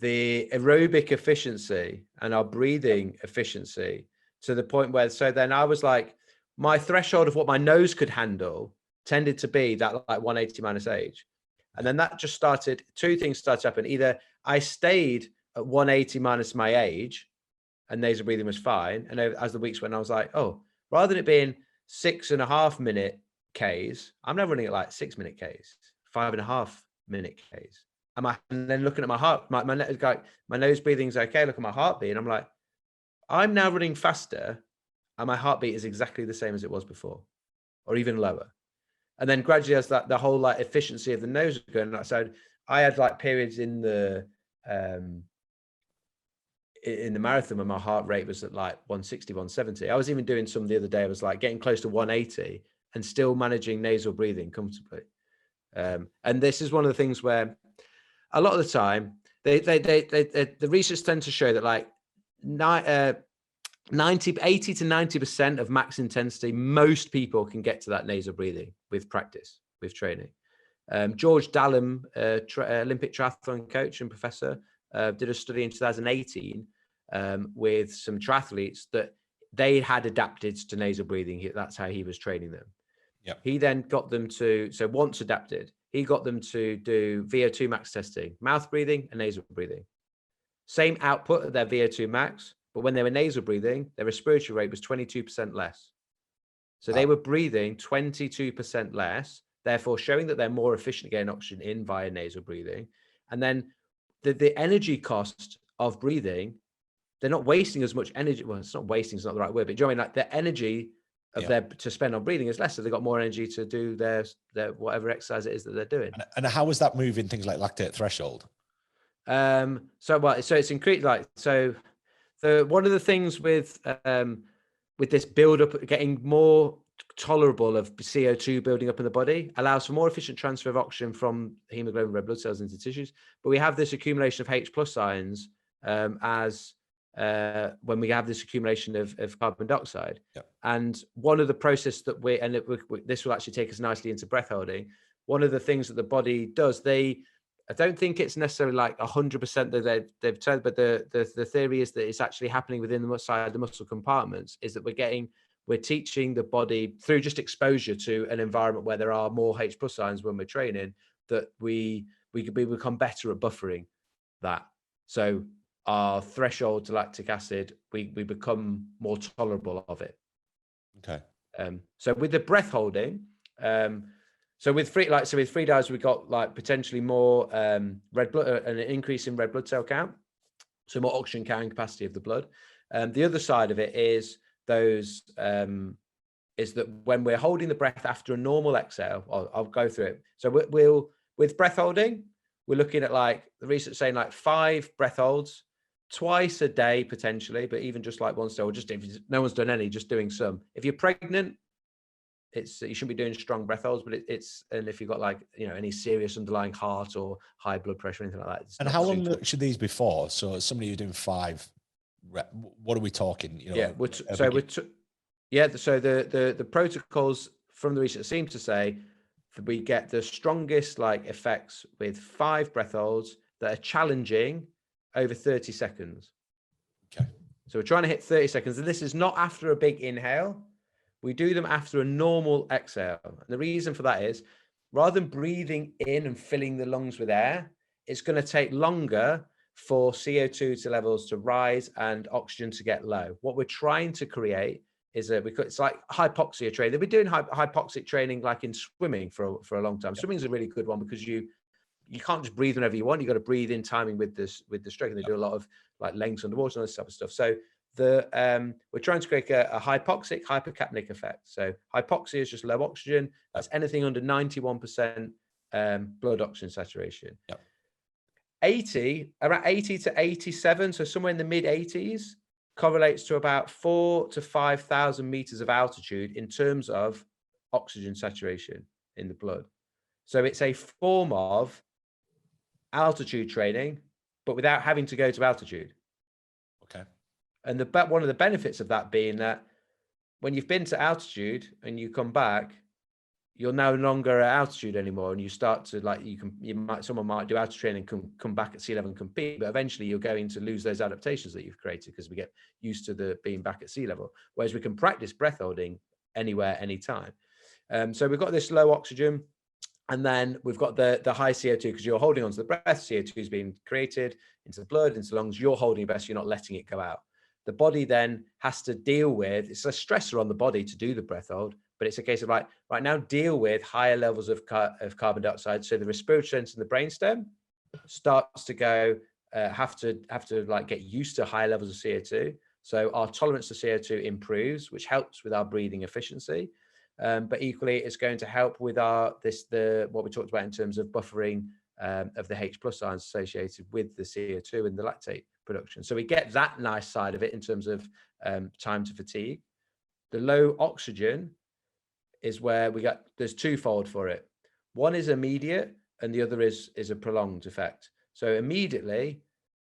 the aerobic efficiency and our breathing efficiency to the point where, so then I was like, my threshold of what my nose could handle tended to be that like 180 minus age. And then that just started, two things started to happen. Either I stayed at 180 minus my age and nasal breathing was fine. And as the weeks went, I was like, oh, rather than it being 6.5 minute Ks, I'm now running at like 6 minute Ks, 5.5 minute Ks. And then looking at my heart, my nose breathing's okay. Look at my heartbeat. And I'm like, I'm now running faster and my heartbeat is exactly the same as it was before, or even lower. And then gradually, as the whole like efficiency of the nose was going, so I had like periods in the marathon when my heart rate was at like 160, 170. I was even doing some the other day. I was like getting close to 180 and still managing nasal breathing comfortably. And this is one of the things where a lot of the time, the research tends to show that like 80 to 90% of max intensity, most people can get to that nasal breathing with practice, with training. George Dallam, Olympic triathlon coach and professor, did a study in 2018 with some triathletes that they had adapted to nasal breathing. That's how he was training them. Yep. He then got them to, so once adapted, he got them to do VO2 max testing, mouth breathing and nasal breathing. Same output of their VO2 max, but when they were nasal breathing, their respiratory rate was 22% less. So they were breathing 22% less, therefore showing that they're more efficient at getting oxygen in via nasal breathing. And then the energy cost of breathing, they're not wasting as much energy. Well, it's not wasting, it's not the right word, but do you know what I mean? Like the energy of to spend on breathing is less, so they've got more energy to do their whatever exercise it is that they're doing. And how was that moving things like lactate threshold? So it's increased, like, so one of the things with this build up, getting more tolerable of CO2 building up in the body, allows for more efficient transfer of oxygen from hemoglobin red blood cells into tissues. But we have this accumulation of H+ ions when we have this accumulation of carbon dioxide. Yep. And one of the process that this will actually take us nicely into breath holding. One of the things that the body does, I don't think it's necessarily like 100% that they've told, but the theory is that it's actually happening within the muscle compartments, is that we're teaching the body through just exposure to an environment where there are more H+ ions when we're training, that we become better at buffering that. So our threshold to lactic acid, we become more tolerable of it. Okay. So with the breath holding, so with free dives, we got like potentially more red blood, an increase in red blood cell count, so more oxygen carrying capacity of the blood. The other side of it is is that when we're holding the breath after a normal exhale, I'll go through it. So with breath holding, we're looking at like the research saying like 5 breath holds twice a day potentially, but even just like once, or just if no one's done any, just doing some. If you're pregnant, you shouldn't be doing strong breath holds, but and if you've got like, any serious underlying heart or high blood pressure or anything like that. And how long should these be for? So somebody who's doing 5, what are we talking? So the protocols from the research seem to say that we get the strongest like effects with 5 breath holds that are challenging over 30 seconds. Okay. So we're trying to hit 30 seconds, and this is not after a big inhale. We do them after a normal exhale. And the reason for that is, rather than breathing in and filling the lungs with air, it's going to take longer for CO2 levels to rise and oxygen to get low. What we're trying to create is it's like hypoxia training. They've been doing hypoxic training like in swimming for a long time. Yep. Swimming is a really good one because you can't just breathe whenever you want. You've got to breathe in timing with the stroke, and they do a lot of like lengths underwater and all this type of stuff. So we're trying to create a hypoxic hypercapnic effect. So hypoxia is just low oxygen. That's anything under 91% blood oxygen saturation. Yep. Around 80 to 87, so somewhere in the mid 80s, correlates to about 4,000 to 5,000 meters of altitude in terms of oxygen saturation in the blood. So it's a form of altitude training, but without having to go to altitude. Okay. And one of the benefits of that being that when you've been to altitude and you come back, you're no longer at altitude anymore, and you start to like someone might do altitude training and come back at sea level and compete, but eventually you're going to lose those adaptations that you've created because we get used to being back at sea level. Whereas we can practice breath holding anywhere, anytime. So we've got this low oxygen, and then we've got the high CO2, because you're holding onto the breath. CO2 is being created into the blood, into the lungs. You're holding your breath, so you're not letting it go out. The body then has to deal with, it's a stressor on the body to do the breath hold, but it's a case of right now, deal with higher levels of carbon dioxide. So the respiratory centers in the brainstem starts to go, have to like get used to higher levels of CO2. So our tolerance to CO2 improves, which helps with our breathing efficiency. But equally, it's going to help with what we talked about in terms of buffering of the H+ ions associated with the CO2 and the lactate production. So we get that nice side of it in terms of time to fatigue. The low oxygen is where there's twofold for it. One is immediate, and the other is a prolonged effect. So immediately,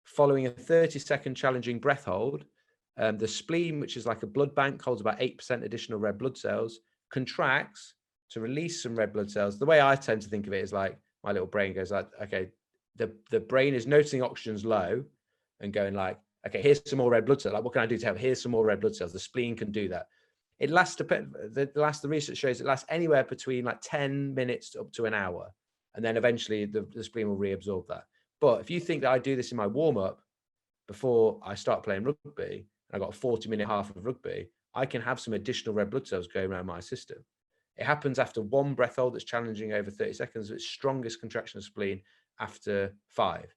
following a 30-second challenging breath hold, the spleen, which is like a blood bank, holds about 8% additional red blood cells, contracts to release some red blood cells. The way I tend to think of it is like my little brain goes like, okay, the brain is noticing oxygen's low and going like, okay, here's some more red blood cells. Like, what can I do to help? Here's some more red blood cells. The spleen can do that. It lasts, the research shows it lasts anywhere between like 10 minutes up to an hour. And then eventually the spleen will reabsorb that. But if you think that I do this in my warm up before I start playing rugby, and I got a 40-minute half of rugby, I can have some additional red blood cells going around my system. It happens after one breath hold that's challenging over 30 seconds. Its strongest contraction of spleen after 5.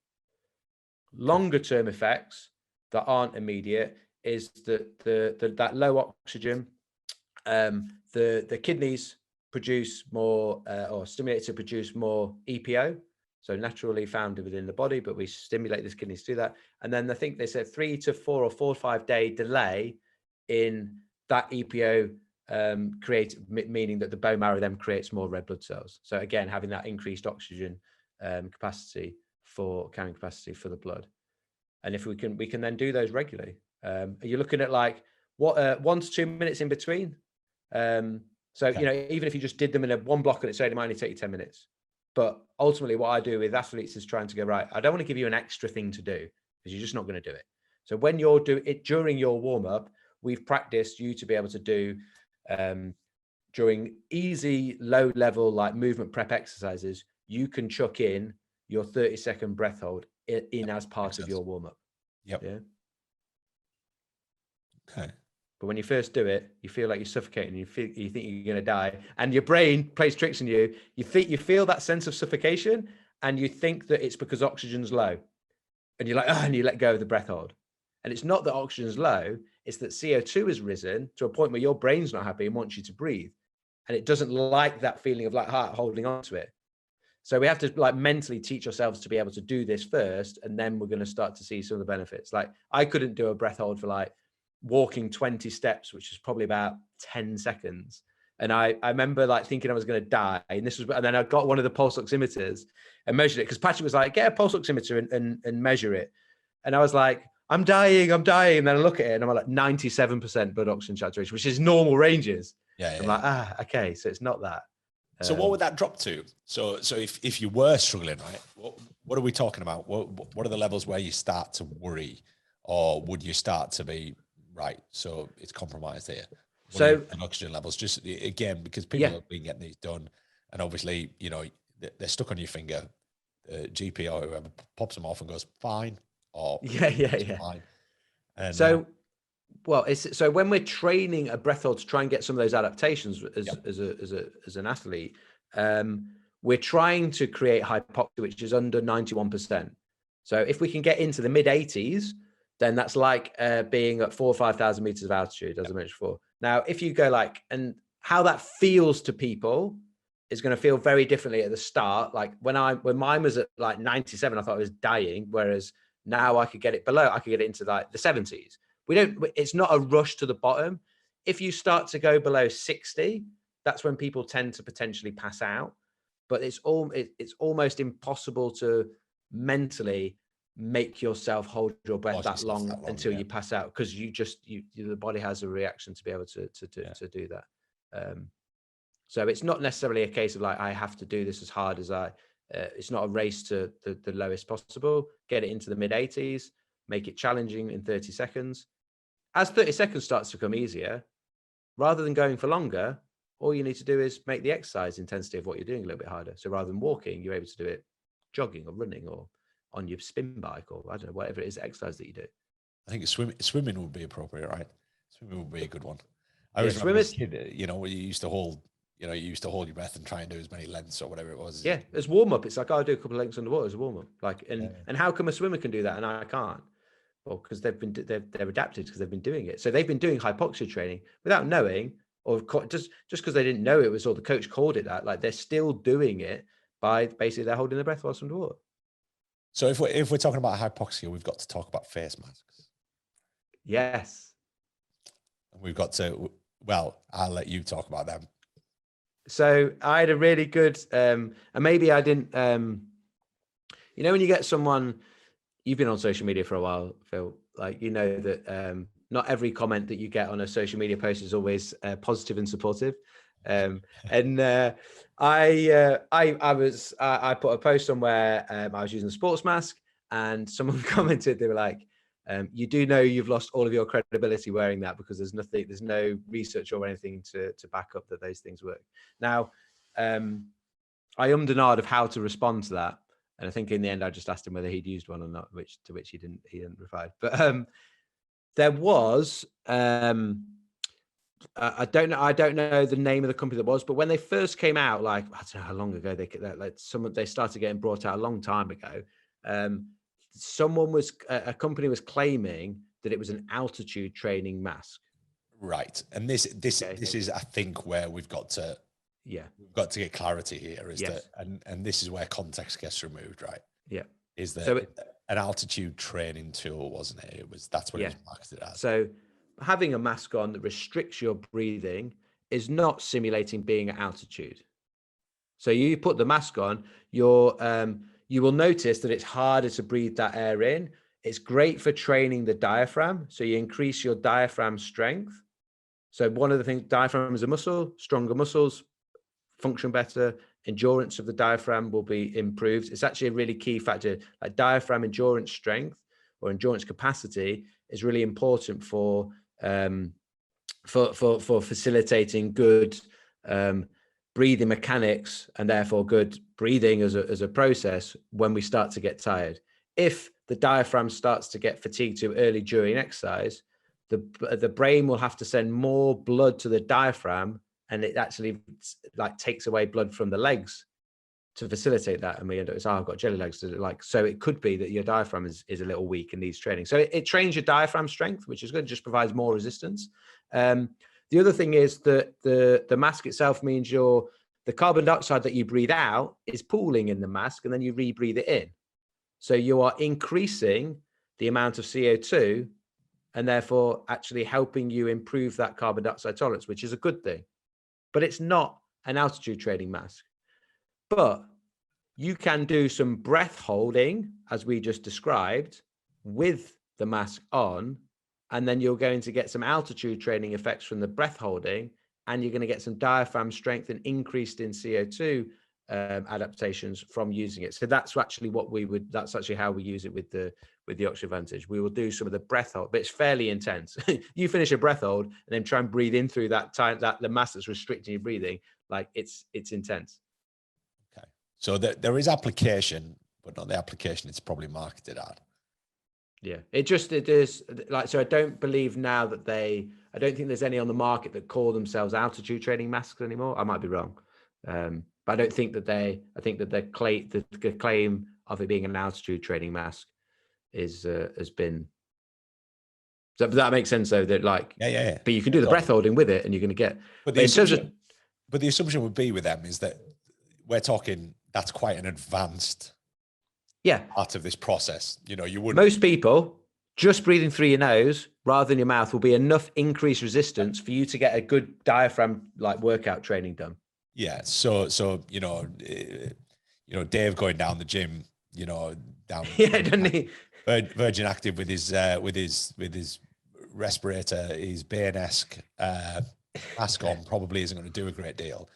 Longer term effects that aren't immediate is that low oxygen, the kidneys produce more or stimulate to produce more EPO, so naturally found within the body, but we stimulate these kidneys to do that. And then I think they said 3 to 4 or 4 to 5 day delay in that EPO meaning that the bone marrow then creates more red blood cells. So again, having that increased oxygen capacity carrying capacity for the blood. And if we can then do those regularly. Are you looking at like what 1 to 2 minutes in between? So, you know, even if you just did them in one block on its own, it might only take you 10 minutes. But ultimately what I do with athletes is trying to go, right, I don't want to give you an extra thing to do because you're just not going to do it. So when you're doing it during your warm up, we've practiced you to be able to do during easy, low level, like movement prep exercises, you can chuck in your 30-second breath hold in as part of your warm up. Yep. Yeah. Okay. But when you first do it, you feel like you're suffocating. You think you're going to die, and your brain plays tricks on you. You feel that sense of suffocation, and you think that it's because oxygen's low, and you're like, and you let go of the breath hold. And it's not that oxygen's low; it's that CO2 has risen to a point where your brain's not happy and wants you to breathe, and it doesn't like that feeling of like heart holding on to it. So we have to like mentally teach ourselves to be able to do this first, and then we're going to start to see some of the benefits. Like I couldn't do a breath hold for like walking 20 steps, which is probably about 10 seconds. And I remember like thinking I was going to die. And then I got one of the pulse oximeters and measured it, because Patrick was like, get a pulse oximeter and measure it. And I was like, I'm dying. And then I look at it and I'm like 97% blood oxygen saturation, which is normal ranges. Yeah. I'm like, okay, so it's not that. So what would that drop to? So if you were struggling, right, what are we talking about? What are the levels where you start to worry, or would you start to be right? So it's compromised here. So and oxygen levels, just again, because people have been getting these done, and obviously, you know, they're stuck on your finger. GP or whoever pops them off and goes fine, or fine. And so, so when we're training a breath hold to try and get some of those adaptations as an athlete, we're trying to create hypoxia, which is under 91%. So if we can get into the mid 80s, then that's like being at 4,000 or 5,000 meters of altitude, as I mentioned before. Now, if you go like, and how that feels to people is going to feel very differently at the start. Like when mine was at like 97, I thought I was dying. Whereas now I could get it below, I could get it into like the 70s. It's not a rush to the bottom. If you start to go below 60, that's when people tend to potentially pass out. But it's almost impossible to mentally make yourself hold your breath that long until you pass out, because the body has a reaction to be able to do that. So it's not necessarily a case of like I have to do this as hard as it's not a race to the lowest possible. Get it into the mid 80s, make it challenging in 30 seconds. As 30 seconds starts to become easier, rather than going for longer, all you need to do is make the exercise intensity of what you're doing a little bit harder. So rather than walking, you're able to do it jogging or running or on your spin bike, or I don't know, whatever it is, exercise that you do. I think swimming would be appropriate, right? Swimming would be a good one. I Yeah, always remember as a swimmers, kid, you know, you used to hold your breath and try and do as many lengths or whatever it was. yeah, as warm up. It's like, I'll do a couple of lengths underwater as a warm up. Like, and how come a swimmer can do that and I can't? Well, because they're adapted, because they've been doing it. So they've been doing hypoxic training without knowing, or just because they didn't know it was, or the coach called it that. Like, they're still doing it by basically they're holding their breath whilst underwater. So if we're talking about hypoxia, we've got to talk about face masks. Yes. And we've got to, well, I'll let you talk about them. So I had a really good, and maybe I didn't, you know, when you get someone, you've been on social media for a while, Phil, like, you know that not every comment that you get on a social media post is always positive and supportive. I put a post on where I was using a sports mask, and someone commented, they were like, you do know you've lost all of your credibility wearing that, because there's no research or anything to back up that those things work. Now, I ummed and ahed of how to respond to that. And I think in the end, I just asked him whether he'd used one or not, to which he didn't reply. But there was, I don't know the name of the company that was, but when they first came out, like, I don't know how long ago they started getting brought out a long time ago. A company was claiming that it was an altitude training mask. Right. And this is, I think, where we've got to get clarity here, is that, and this is where context gets removed, right? Yeah. Is that an altitude training tool, wasn't it? That's what it was marketed as. So having a mask on that restricts your breathing is not simulating being at altitude. So you put the mask on, you will notice that it's harder to breathe that air in. It's great for training the diaphragm. So you increase your diaphragm strength. So one of the things, diaphragm is a muscle, stronger muscles function better. Endurance of the diaphragm will be improved. It's actually a really key factor. Like, diaphragm endurance strength or endurance capacity is really important for facilitating good breathing mechanics, and therefore good breathing as a process when we start to get tired. If the diaphragm starts to get fatigued too early during exercise, the brain will have to send more blood to the diaphragm, and it actually like takes away blood from the legs to facilitate that. And we end up, I've got jelly legs. So it could be that your diaphragm is a little weak and needs training. So it trains your diaphragm strength, which is good, just provides more resistance. The other thing is that the mask itself means the carbon dioxide that you breathe out is pooling in the mask, and then you rebreathe it in. So you are increasing the amount of CO2, and therefore actually helping you improve that carbon dioxide tolerance, which is a good thing. But it's not an altitude training mask. But you can do some breath holding, as we just described, with the mask on, and then you're going to get some altitude training effects from the breath holding, and you're going to get some diaphragm strength and increased in CO2 adaptations from using it. So that's actually that's actually how we use it with the Oxygen Advantage. We will do some of the breath hold, but it's fairly intense. You finish a breath hold and then try and breathe in through that time, that the mass that's restricting your breathing, like it's intense. Okay. So there is application, but not the application it's probably marketed at. Yeah, it is like, so I don't believe now that I don't think there's any on the market that call themselves altitude training masks anymore. I might be wrong. But I don't think that I think that the claim of it being an altitude training mask has been, but that makes sense though, that like, yeah. But you can do the breath holding with it, and you're going to get, but the assumption would be with them is that we're talking, that's quite an advanced part of this process. You know, you wouldn't. Most people, just breathing through your nose rather than your mouth will be enough increased resistance for you to get a good diaphragm like workout training done. Yeah. So you know, Dave going down the gym, down doesn't he? Virgin Active with his respirator, his Bain-esque mask on, probably isn't going to do a great deal.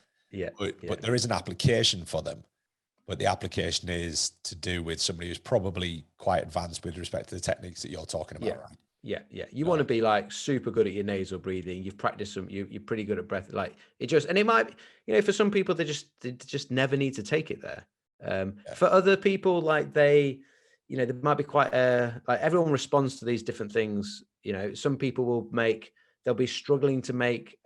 But there is an application for them. But the application is to do with somebody who's probably quite advanced with respect to the techniques that you're talking about, right? Yeah. You want to be like super good at your nasal breathing. You've practiced some. You're pretty good at breath. Like it just, and it might, for some people they just never need to take it there. For other people, like they might be quite like everyone responds to these different things. Some people they'll be struggling to make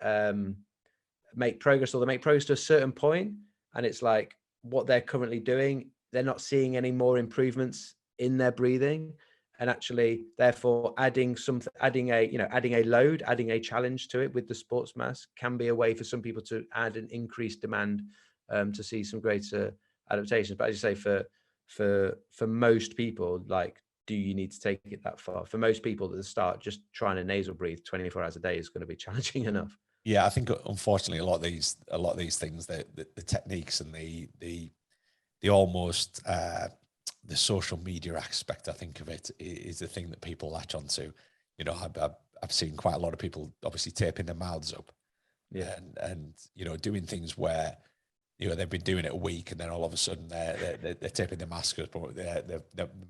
progress, or they make progress to a certain point, and it's like what they're currently doing, they're not seeing any more improvements in their breathing. And actually, therefore, adding a load, adding a challenge to it with the sports mask can be a way for some people to add an increased demand to see some greater adaptations. But as you say, for most people, like, do you need to take it that far? For most people at the start, just trying to nasal breathe 24 hours a day is going to be challenging enough. Yeah, I think unfortunately a lot of these things, the techniques and the almost the social media aspect, I think, of it is the thing that people latch onto. I've seen quite a lot of people obviously taping their mouths up, and doing things where they've been doing it a week, and then all of a sudden they're taping their masks up, or their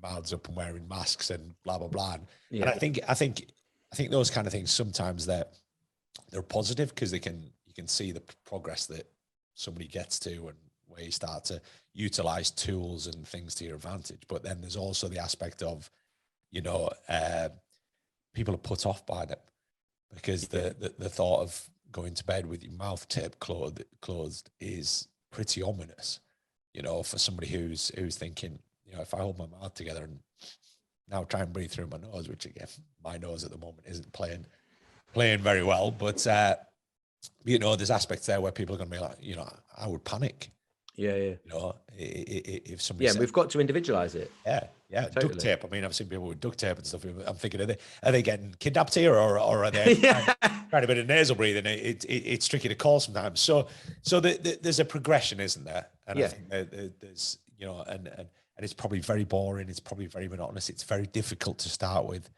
mouths up and wearing masks and blah blah blah. And I think those kind of things sometimes they're positive, because you can see the progress that somebody gets to, and where you start to utilize tools and things to your advantage. But then there's also the aspect of, people are put off by them, because the thought of going to bed with your mouth taped closed is pretty ominous, for somebody who's thinking, if I hold my mouth together and now try and breathe through my nose, which again, my nose at the moment isn't playing very well, but there's aspects there where people are going to be like, I would panic. If somebody we've got to individualize it. Totally. Duct tape. I mean, I've seen people with duct tape and stuff. I'm thinking, are they getting kidnapped here, or are they trying a bit of nasal breathing? It's tricky to call sometimes. So there's a progression, isn't there? And I think there's and it's probably very boring. It's probably very monotonous. It's very difficult to start with,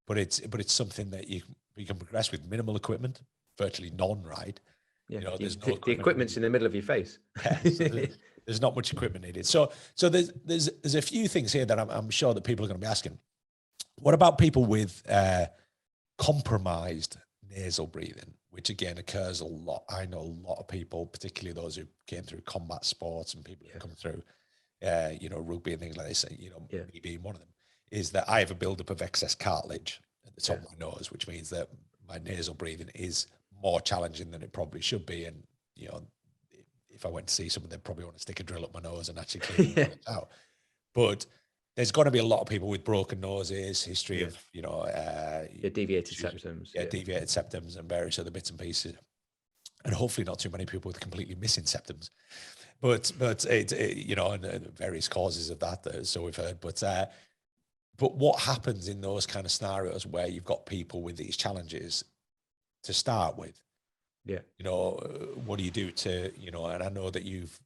but it's something that you can progress with minimal equipment, virtually none, right? The equipment's in the middle of your face. So there's not much equipment needed. So there's a few things here that I'm sure that people are going to be asking. What about people with compromised nasal breathing, which again occurs a lot? I know a lot of people, particularly those who came through combat sports and people who come through, rugby and things like this. Me being one of them, is that I have a buildup of excess cartilage at the top of my nose, which means that my nasal breathing is more challenging than it probably should be. And if I went to see someone, they'd probably want to stick a drill up my nose and actually clean it out. But there's going to be a lot of people with broken noses, history of deviated septums, deviated septums and various other bits and pieces, and hopefully not too many people with completely missing septums. But and various causes of that. So we've heard. But what happens in those kind of scenarios where you've got people with these challenges to start with? What do you do to, and I know that you've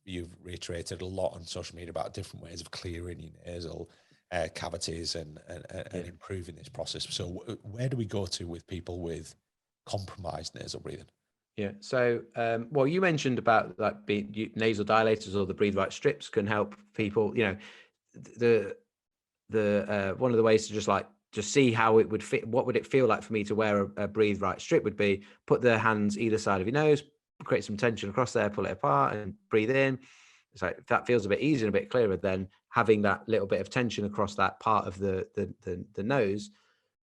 reiterated a lot on social media about different ways of clearing your nasal cavities and improving this process. So where do we go to with people with compromised nasal breathing? So you mentioned about like nasal dilators or the Breathwork strips can help people. The one of the ways to just see how it would fit, what would it feel like for me to wear a Breathwork strip, would be put the hands either side of your nose, create some tension across there, pull it apart and breathe in. It's like, if that feels a bit easier and a bit clearer, then having that little bit of tension across that part of the nose,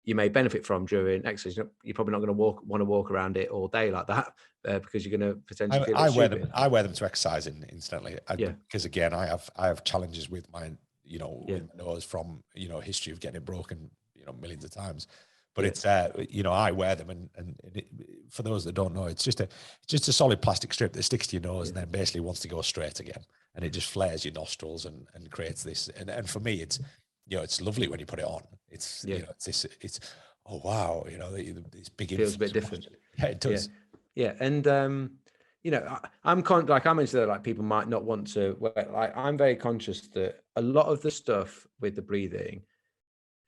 you may benefit from during exercise. You're probably not going to want to walk around it all day like that, because you're going to potentially feel I wear them to exercise incidentally, because again, I have challenges with my with my nose from history of getting it broken millions of times. But it's I wear them, and for those that don't know, it's just a solid plastic strip that sticks to your nose and then basically wants to go straight again, and it just flares your nostrils and creates this. And for me, it's it's lovely when you put it on. It's it's oh wow, this big feels a bit different. Yeah, it does. And I'm conscious that like people might not want to wear, like, I'm very conscious that a lot of the stuff with the breathing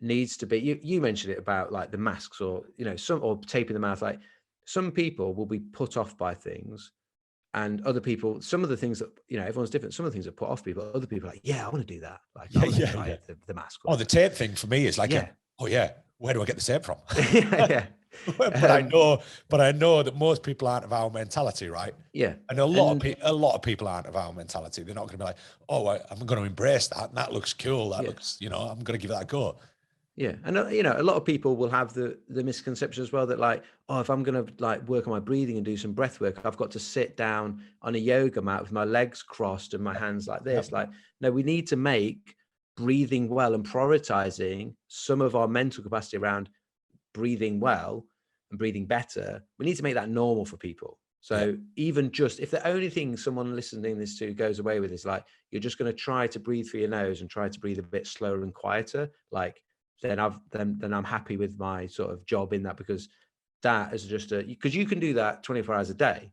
needs to be, you mentioned it about like the masks or or taping the mouth. Like, some people will be put off by things, and other people, some of the things that everyone's different, some of the things that put off people, other people are like, I want to do that, like I want to try the mask. The tape thing for me is like where do I get the same from? Yeah. But I know that most people aren't of our mentality, right? Yeah. And a lot of people aren't of our mentality. They're not going to be like, oh, I'm going to embrace that. And that looks cool. That looks, I'm going to give that a go. Yeah. And, a lot of people will have the misconception as well that like, oh, if I'm going to like work on my breathing and do some breath work, I've got to sit down on a yoga mat with my legs crossed and my hands like this. Like, no, we need to make breathing well and prioritizing some of our mental capacity around breathing well and breathing better. We need to make that normal for people. So even just if the only thing someone listening this to goes away with is like, you're just going to try to breathe through your nose and try to breathe a bit slower and quieter, like then I'm happy with my sort of job in that, because that is just because you can do that 24 hours a day,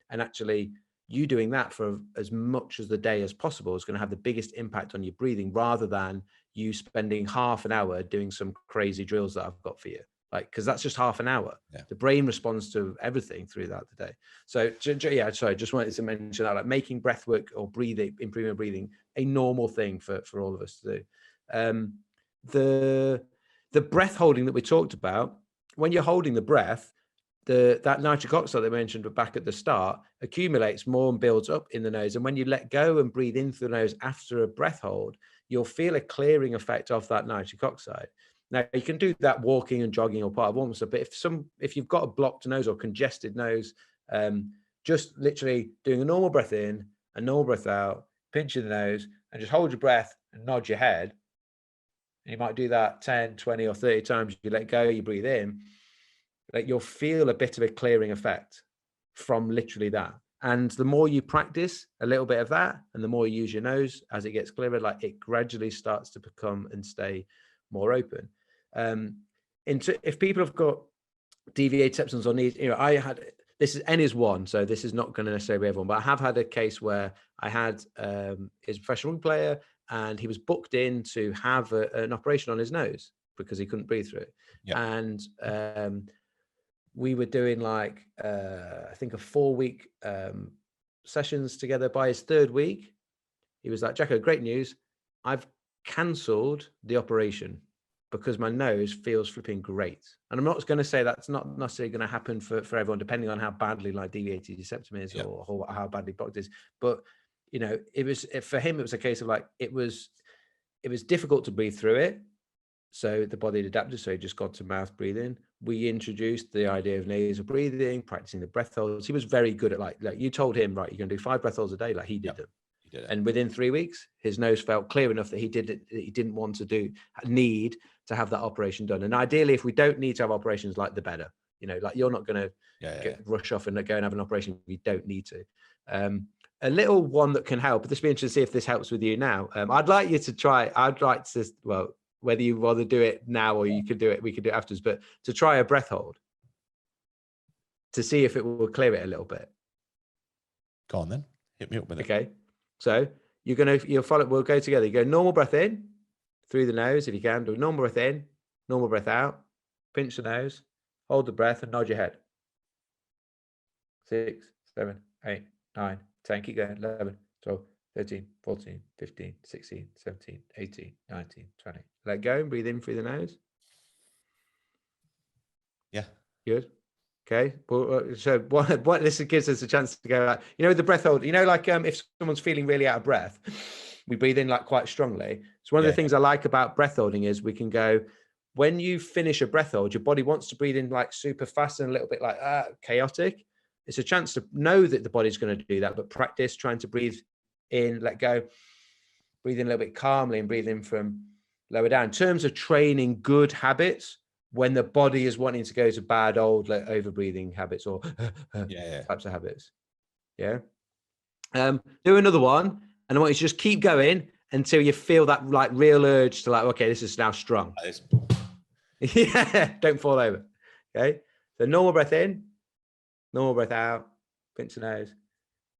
and actually you doing that for as much as the day as possible is going to have the biggest impact on your breathing, rather than you spending half an hour doing some crazy drills that I've got for you. Like, because that's just half an hour. The brain responds to everything throughout the day. So sorry, just wanted to mention that, like making breath work or breathing, improving breathing, a normal thing for all of us to do. The breath holding that we talked about, when you're holding the breath, that nitric oxide that I mentioned back at the start accumulates more and builds up in the nose. And when you let go and breathe in through the nose after a breath hold, you'll feel a clearing effect of that nitric oxide. Now you can do that walking and jogging or part of warm up, but if you've got a blocked nose or congested nose, just literally doing a normal breath in, a normal breath out, pinching the nose, and just hold your breath and nod your head. And you might do that 10, 20 or 30 times. You let go, you breathe in, like you'll feel a bit of a clearing effect from literally that. And the more you practice a little bit of that, and the more you use your nose as it gets clearer, like it gradually starts to become and stay more open. If people have got deviated septums or needs, I had, this is N is one, so this is not going to necessarily be everyone, but I have had a case where I had his professional rugby player, and he was booked in to have an operation on his nose because he couldn't breathe through it. And we were doing like I think a 4-week sessions together. By his 3rd week, he was like, Jacko, great news, I've cancelled the operation because my nose feels flipping great. And I'm not going to say that's not necessarily going to happen for everyone, depending on how badly like deviated your septum is or how badly blocked it is. But it was, for him, it was a case of like, it was difficult to breathe through it. So the body had adapted. So he just got to mouth breathing. We introduced the idea of nasal breathing, practicing the breath holds. He was very good at like you told him, right, you're going to do 5 breath holds a day. Like he did them. And within 3 weeks, his nose felt clear enough that he didn't want to need to have that operation done. And ideally, if we don't need to have operations, like the better, like you're not going to rush off and go and have an operation if you don't need to. A little one that can help, but this will be interesting to see if this helps with you now. I'd like you to try, whether you rather do it now or you could do it, we could do it afterwards, but to try a breath hold to see if it will clear it a little bit. Go on then, hit me up with it. Okay. So you'll follow, we'll go together. You go normal breath in through the nose. If you can, do a normal breath in, normal breath out, pinch the nose, hold the breath and nod your head. 6, 7, 8, 9, 10, keep going. 11, 12, 13, 14, 15, 16, 17, 18, 19, 20. Let go and breathe in through the nose. Yeah. Good. Okay. Well, so what this gives us a chance to go like, the breath hold, like if someone's feeling really out of breath, we breathe in like quite strongly. So one of the things I like about breath holding is we can go, when you finish a breath hold, your body wants to breathe in like super fast and a little bit like chaotic. It's a chance to know that the body's going to do that, but practice trying to breathe in, let go, breathe in a little bit calmly and breathe in from lower down. In terms of training good habits, when the body is wanting to go to bad old like over breathing habits or types of habits. Do another one, and I want you to just keep going until you feel that like real urge to like, okay, this is now strong. Don't fall over. Okay, so normal breath in, normal breath out, pinch the nose.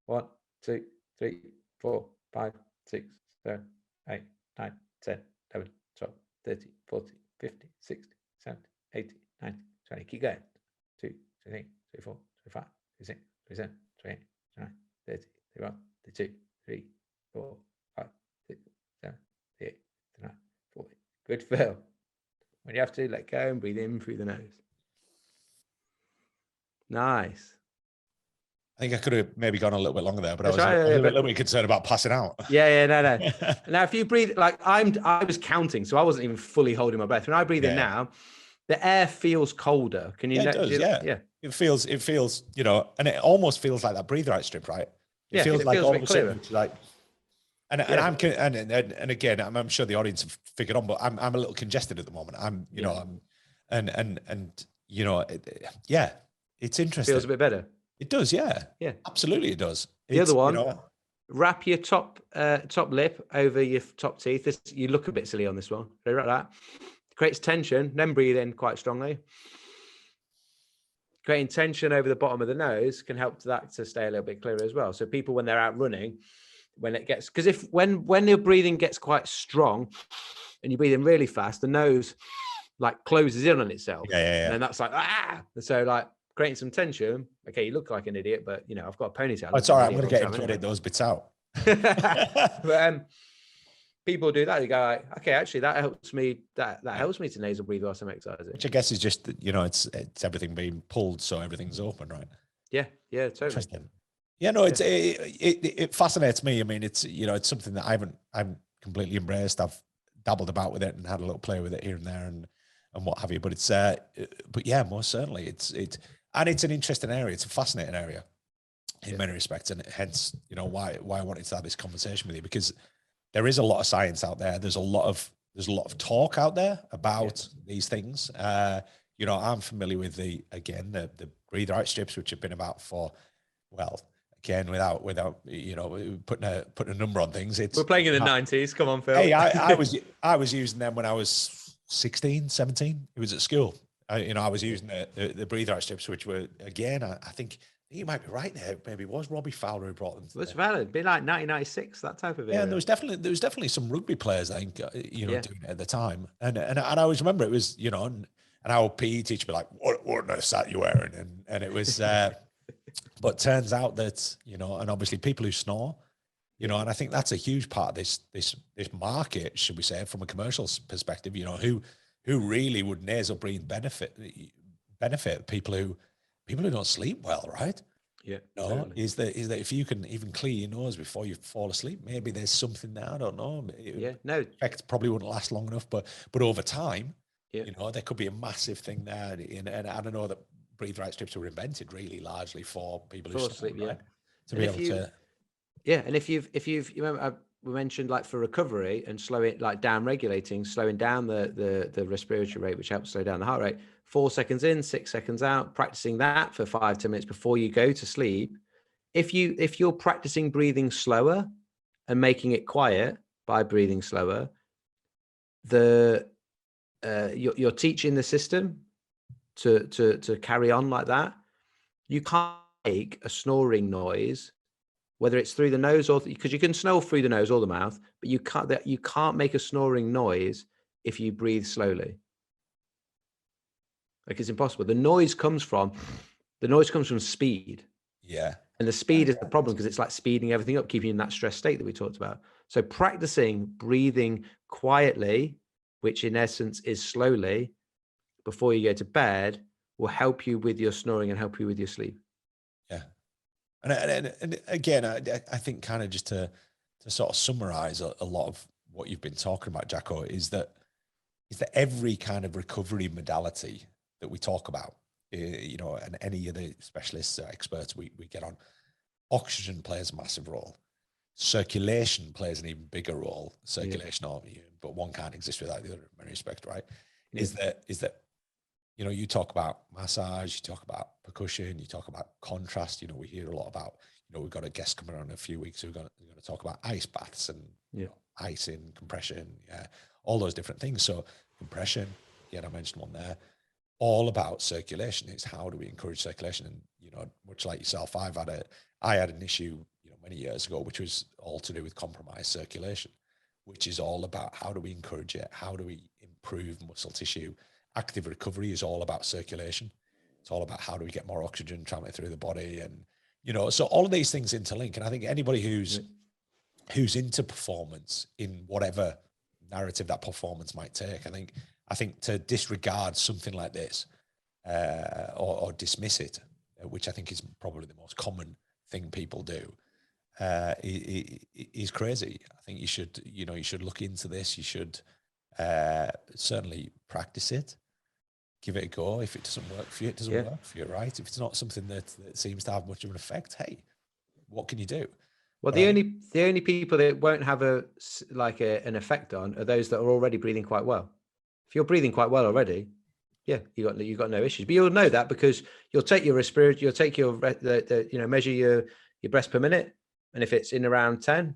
1, 2, 3, 4, 5, 6, 7, 8, 9, 10, 11, 12, 13, 14, 15, 16, 17, 18, 19, 20. Keep going. 2, 3, 4, 5, 6, 7, 28, 29, 30, 31, 32, 3, 4, 5, 6, 7, 8, 9, 40. Good, Phil. When you have to, let go and breathe in through the nose. Nice. I think I could have maybe gone a little bit longer there, but I was, Right, I was a little bit concerned about passing out. Yeah, no. Now, if you breathe, like I was counting, so I wasn't even fully holding my breath. When I breathe in now, the air feels colder. Can you? Yeah, it does. Yeah. It feels, you know, and it almost feels like that Breathwork strip, right? It feels like all of a sudden it's like, and again, I'm sure the audience have figured on, but I'm a little congested at the moment. You know, you know, yeah, it's interesting. Feels a bit better. It does, yeah, absolutely, it does. The other one, you know, wrap your top lip over your top teeth. You look a bit silly on this one. Like that creates tension. Then breathe in quite strongly. Creating tension over the bottom of the nose can help that to stay a little bit clearer as well. So people, when they're out running, when it gets, because when your breathing gets quite strong and you're breathing really fast, the nose like closes in on itself. And then that's like, so like creating some tension. Okay, you look like an idiot, but you know, I've got a ponytail. It's all right. I'm going to get him to edit those bits out. But people do that. They go, like, okay, actually, that helps me. That helps me to nasal breathe whilst I'm exercising. Which I guess is just, you know, it's everything being pulled, so everything's open, right? Yeah, totally. Interesting. Yeah, no, it fascinates me. I mean, it's, you know, it's something that I'm completely embraced. I've dabbled about with it and had a little play with it here and there and what have you. But it's but yeah, most certainly it's an interesting area. It's a fascinating area in many respects, and hence, you know, why I wanted to have this conversation with you, because there is a lot of science out there. There's a lot of talk out there about these things. You know, I'm familiar with the Breathwork strips, which have been about for, well, again, without you know, putting a number on things. We're playing in the 90s. Come on, Phil. Hey, I was using them when I was 16, 17. It was at school. I was using the Breathwork strips, which were, again, I think you might be right there. Maybe it was Robbie Fowler who brought them. It's valid. Be like 1996, that type of area. Yeah, and there was definitely some rugby players, I think, you know, doing it at the time. And I always remember it was, you know, and our PE teacher would be like, what on earth are you wearing? And it was, but turns out that, you know, and obviously people who snore, you know, and I think that's a huge part of this market, should we say, from a commercial perspective, you know, who really would nasal breathe benefit people who don't sleep well, right? Yeah. No, totally. Is that if you can even clear your nose before you fall asleep, maybe there's something there. I don't know. No, effect probably wouldn't last long enough, but over time, you know, there could be a massive thing there. And I don't know that Breathwork strips were invented really largely for people who sleep, right? To be able to. Yeah, and if you've you remember we mentioned, like, for recovery and slowing down the respiratory rate, which helps slow down the heart rate. 4 seconds in, 6 seconds out, practicing that for 5-10 minutes before you go to sleep. If you're practicing breathing slower and making it quiet by breathing slower, you're teaching the system to carry on like that. You can't make a snoring noise, whether it's through the nose or because you can snore through the nose or the mouth, but you can't make a snoring noise if you breathe slowly. Like, it's impossible. The noise comes from speed. Yeah. And the speed is the problem, because it's like speeding everything up, keeping you in that stress state that we talked about. So practicing breathing quietly, which in essence is slowly, before you go to bed, will help you with your snoring and help you with your sleep. Yeah. And again, I think, kind of just to sort of summarize a lot of what you've been talking about, Jacko, is that every kind of recovery modality that we talk about, you know, and any of the specialists or experts we get on, oxygen plays a massive role. Circulation plays an even bigger role. But one can't exist without the other in many respects, right? Yeah. Is that, you know, you talk about massage, you talk about percussion, you talk about contrast. You know, we hear a lot about, you know, we've got a guest coming on in a few weeks who's going to talk about ice baths and you know, icing, compression, all those different things. So compression, I mentioned one there. All about circulation. Is how do we encourage circulation? And, you know, much like yourself, I had an issue, you know, many years ago, which was all to do with compromised circulation, which is all about how do we encourage it? How do we improve muscle tissue? Active recovery is all about circulation. It's all about how do we get more oxygen traveling through the body, and, you know, so all of these things interlink. And I think anybody who's into performance in whatever narrative that performance might take, I I think to disregard something like this or dismiss it, which I think is probably the most common thing people do, is crazy. I think you should look into this. You should certainly practice it. Give it a go. If it doesn't work for you, it doesn't work for you, right? If it's not something that seems to have much of an effect, hey, what can you do? Well, the only people that won't have an effect on are those that are already breathing quite well. If you're breathing quite well already, yeah, you got no issues. But you'll know that because you'll take your respiratory, you'll take your measure your breaths per minute, and if it's in around 10,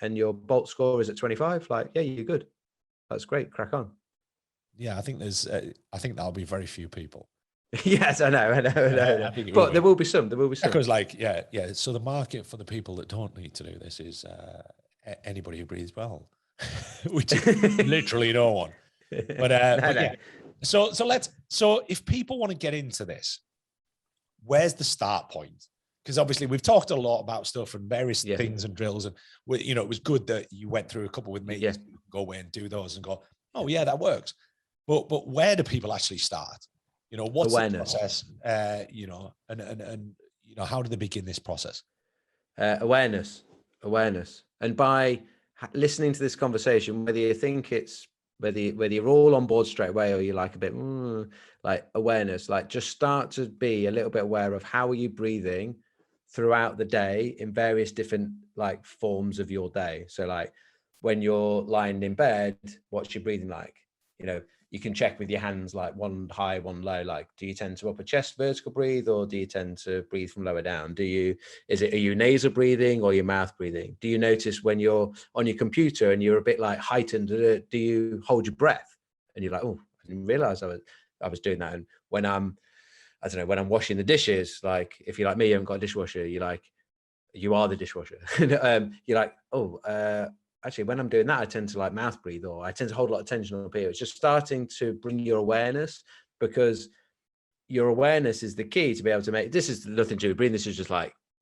and your Bolt score is at 25, yeah, you're good. That's great. Crack on. Yeah, I think that'll be very few people. Yes, I know. But there will be some. Because so the market for the people that don't need to do this is anybody who breathes well, which is literally no one. But yeah. So if people want to get into this, where's the start point? Because obviously we've talked a lot about stuff and various things and drills, and it was good that you went through a couple with me. Yeah. Go away and do those and go, oh yeah, that works. But where do people actually start? What's awareness. The process? And how do they begin this process? Awareness. And by listening to this conversation, whether you think it's whether you're all on board straight away or you're a bit awareness, just start to be a little bit aware of how are you breathing throughout the day in various different forms of your day. So when you're lying in bed, what's your breathing like? You can check with your hands, one high, one low. Do you tend to upper chest vertical breathe, or do you tend to breathe from lower down? Are you nasal breathing or your mouth breathing? Do you notice when you're on your computer and you're a bit heightened, do you hold your breath? And you're oh, I didn't realize I was doing that. And when I'm washing the dishes, if you're like me, you haven't got a dishwasher, you are the dishwasher. You're actually, when I'm doing that, I tend to mouth breathe, or I tend to hold a lot of tension up here. It's just starting to bring your awareness, because your awareness is the key to be able to make, this is nothing to do with breathing. This is just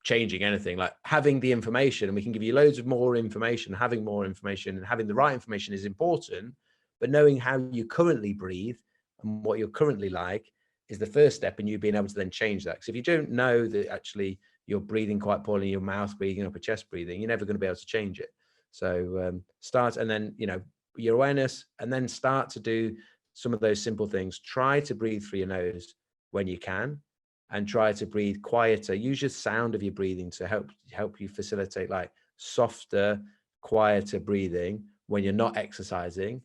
changing anything, having the information, and we can give you loads of more information. Having more information and having the right information is important, but knowing how you currently breathe and what you're currently is the first step in you being able to then change that. Because if you don't know that actually you're breathing quite poorly, your mouth breathing, upper chest breathing, you're never going to be able to change it. So start, and then, your awareness, and then start to do some of those simple things. Try to breathe through your nose when you can, and try to breathe quieter. Use your sound of your breathing to help you facilitate softer, quieter breathing when you're not exercising.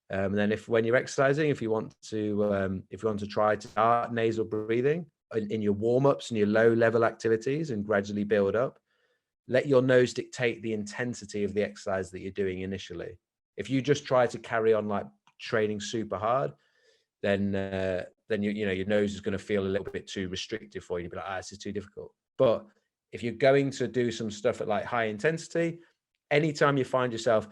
And then when you're exercising, if you want to try to start nasal breathing in your warm-ups and your low-level activities and gradually build up, let your nose dictate the intensity of the exercise that you're doing initially. If you just try to carry on training super hard, then your nose is going to feel a little bit too restrictive for you. You'll be this is too difficult. But if you're going to do some stuff at high intensity, anytime you find yourself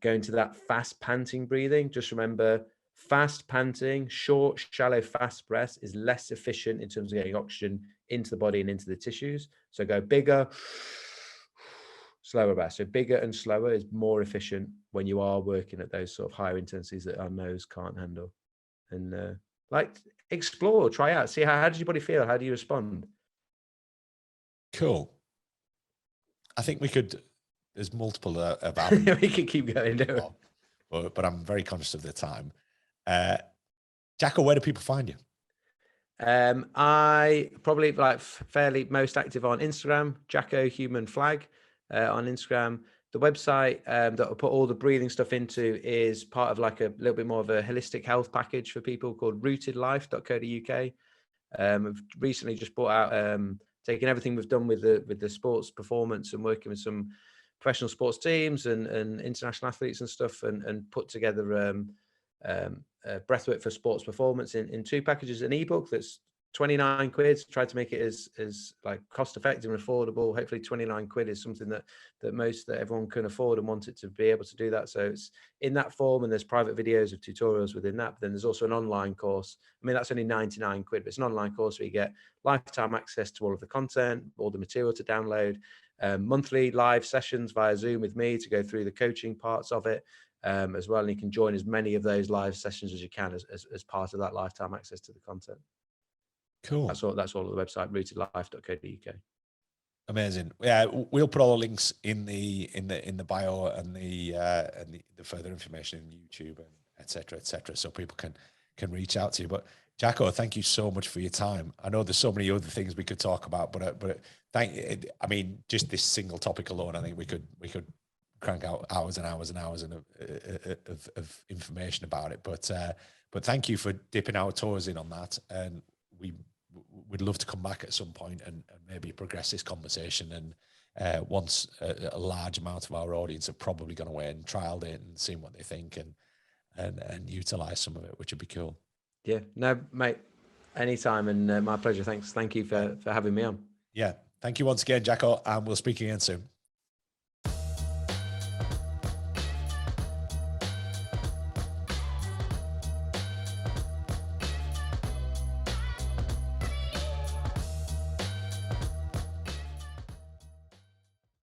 going to that fast panting breathing, just remember, fast panting, short, shallow, fast breaths is less efficient in terms of getting oxygen into the body and into the tissues. So go bigger, slower breath. So bigger and slower is more efficient when you are working at those sort of higher intensities that our nose can't handle. And explore, try out, see how does your body feel? How do you respond? Cool. I think there's multiple about we could keep going, but I'm very conscious of the time. Jacko, where do people find you? I probably fairly most active on Instagram, Jacko Human Flag on Instagram. The website that I put all the breathing stuff into is part of a little bit more of a holistic health package for people called rootedlife.co.uk. I've recently just brought out, taking everything we've done with the sports performance and working with some professional sports teams and international athletes and stuff, and put together Breathwork for sports performance in two packages, an ebook that's 29 quid, tried to make it as cost effective and affordable. Hopefully 29 quid is something that everyone can afford and want it to be able to do that. So it's in that form, and there's private videos of tutorials within that. But then there's also an online course. I mean, that's only 99 quid, but it's an online course where you get lifetime access to all of the content, all the material to download, monthly live sessions via Zoom with me to go through the coaching parts of it. as well. And you can join as many of those live sessions as you can as part of that lifetime access to the content. Cool. That's all on the website, rootedlife.co.uk. Amazing. Yeah, we'll put all the links in the bio and the further information in YouTube and et cetera, so people can reach out to you. But Jacko, thank you so much for your time. I know there's so many other things we could talk about, but I mean, just this single topic alone, I think we could crank out hours and hours and hours of information about it. But thank you for dipping our toes in on that, and we'd love to come back at some point and maybe progress this conversation. And once a large amount of our audience have probably gone away and trialed it and seen what they think and utilize some of it, which would be cool. Yeah, no, mate, anytime, and my pleasure. Thank you for having me on. Yeah, thank you once again, Jacko, and we'll speak again soon.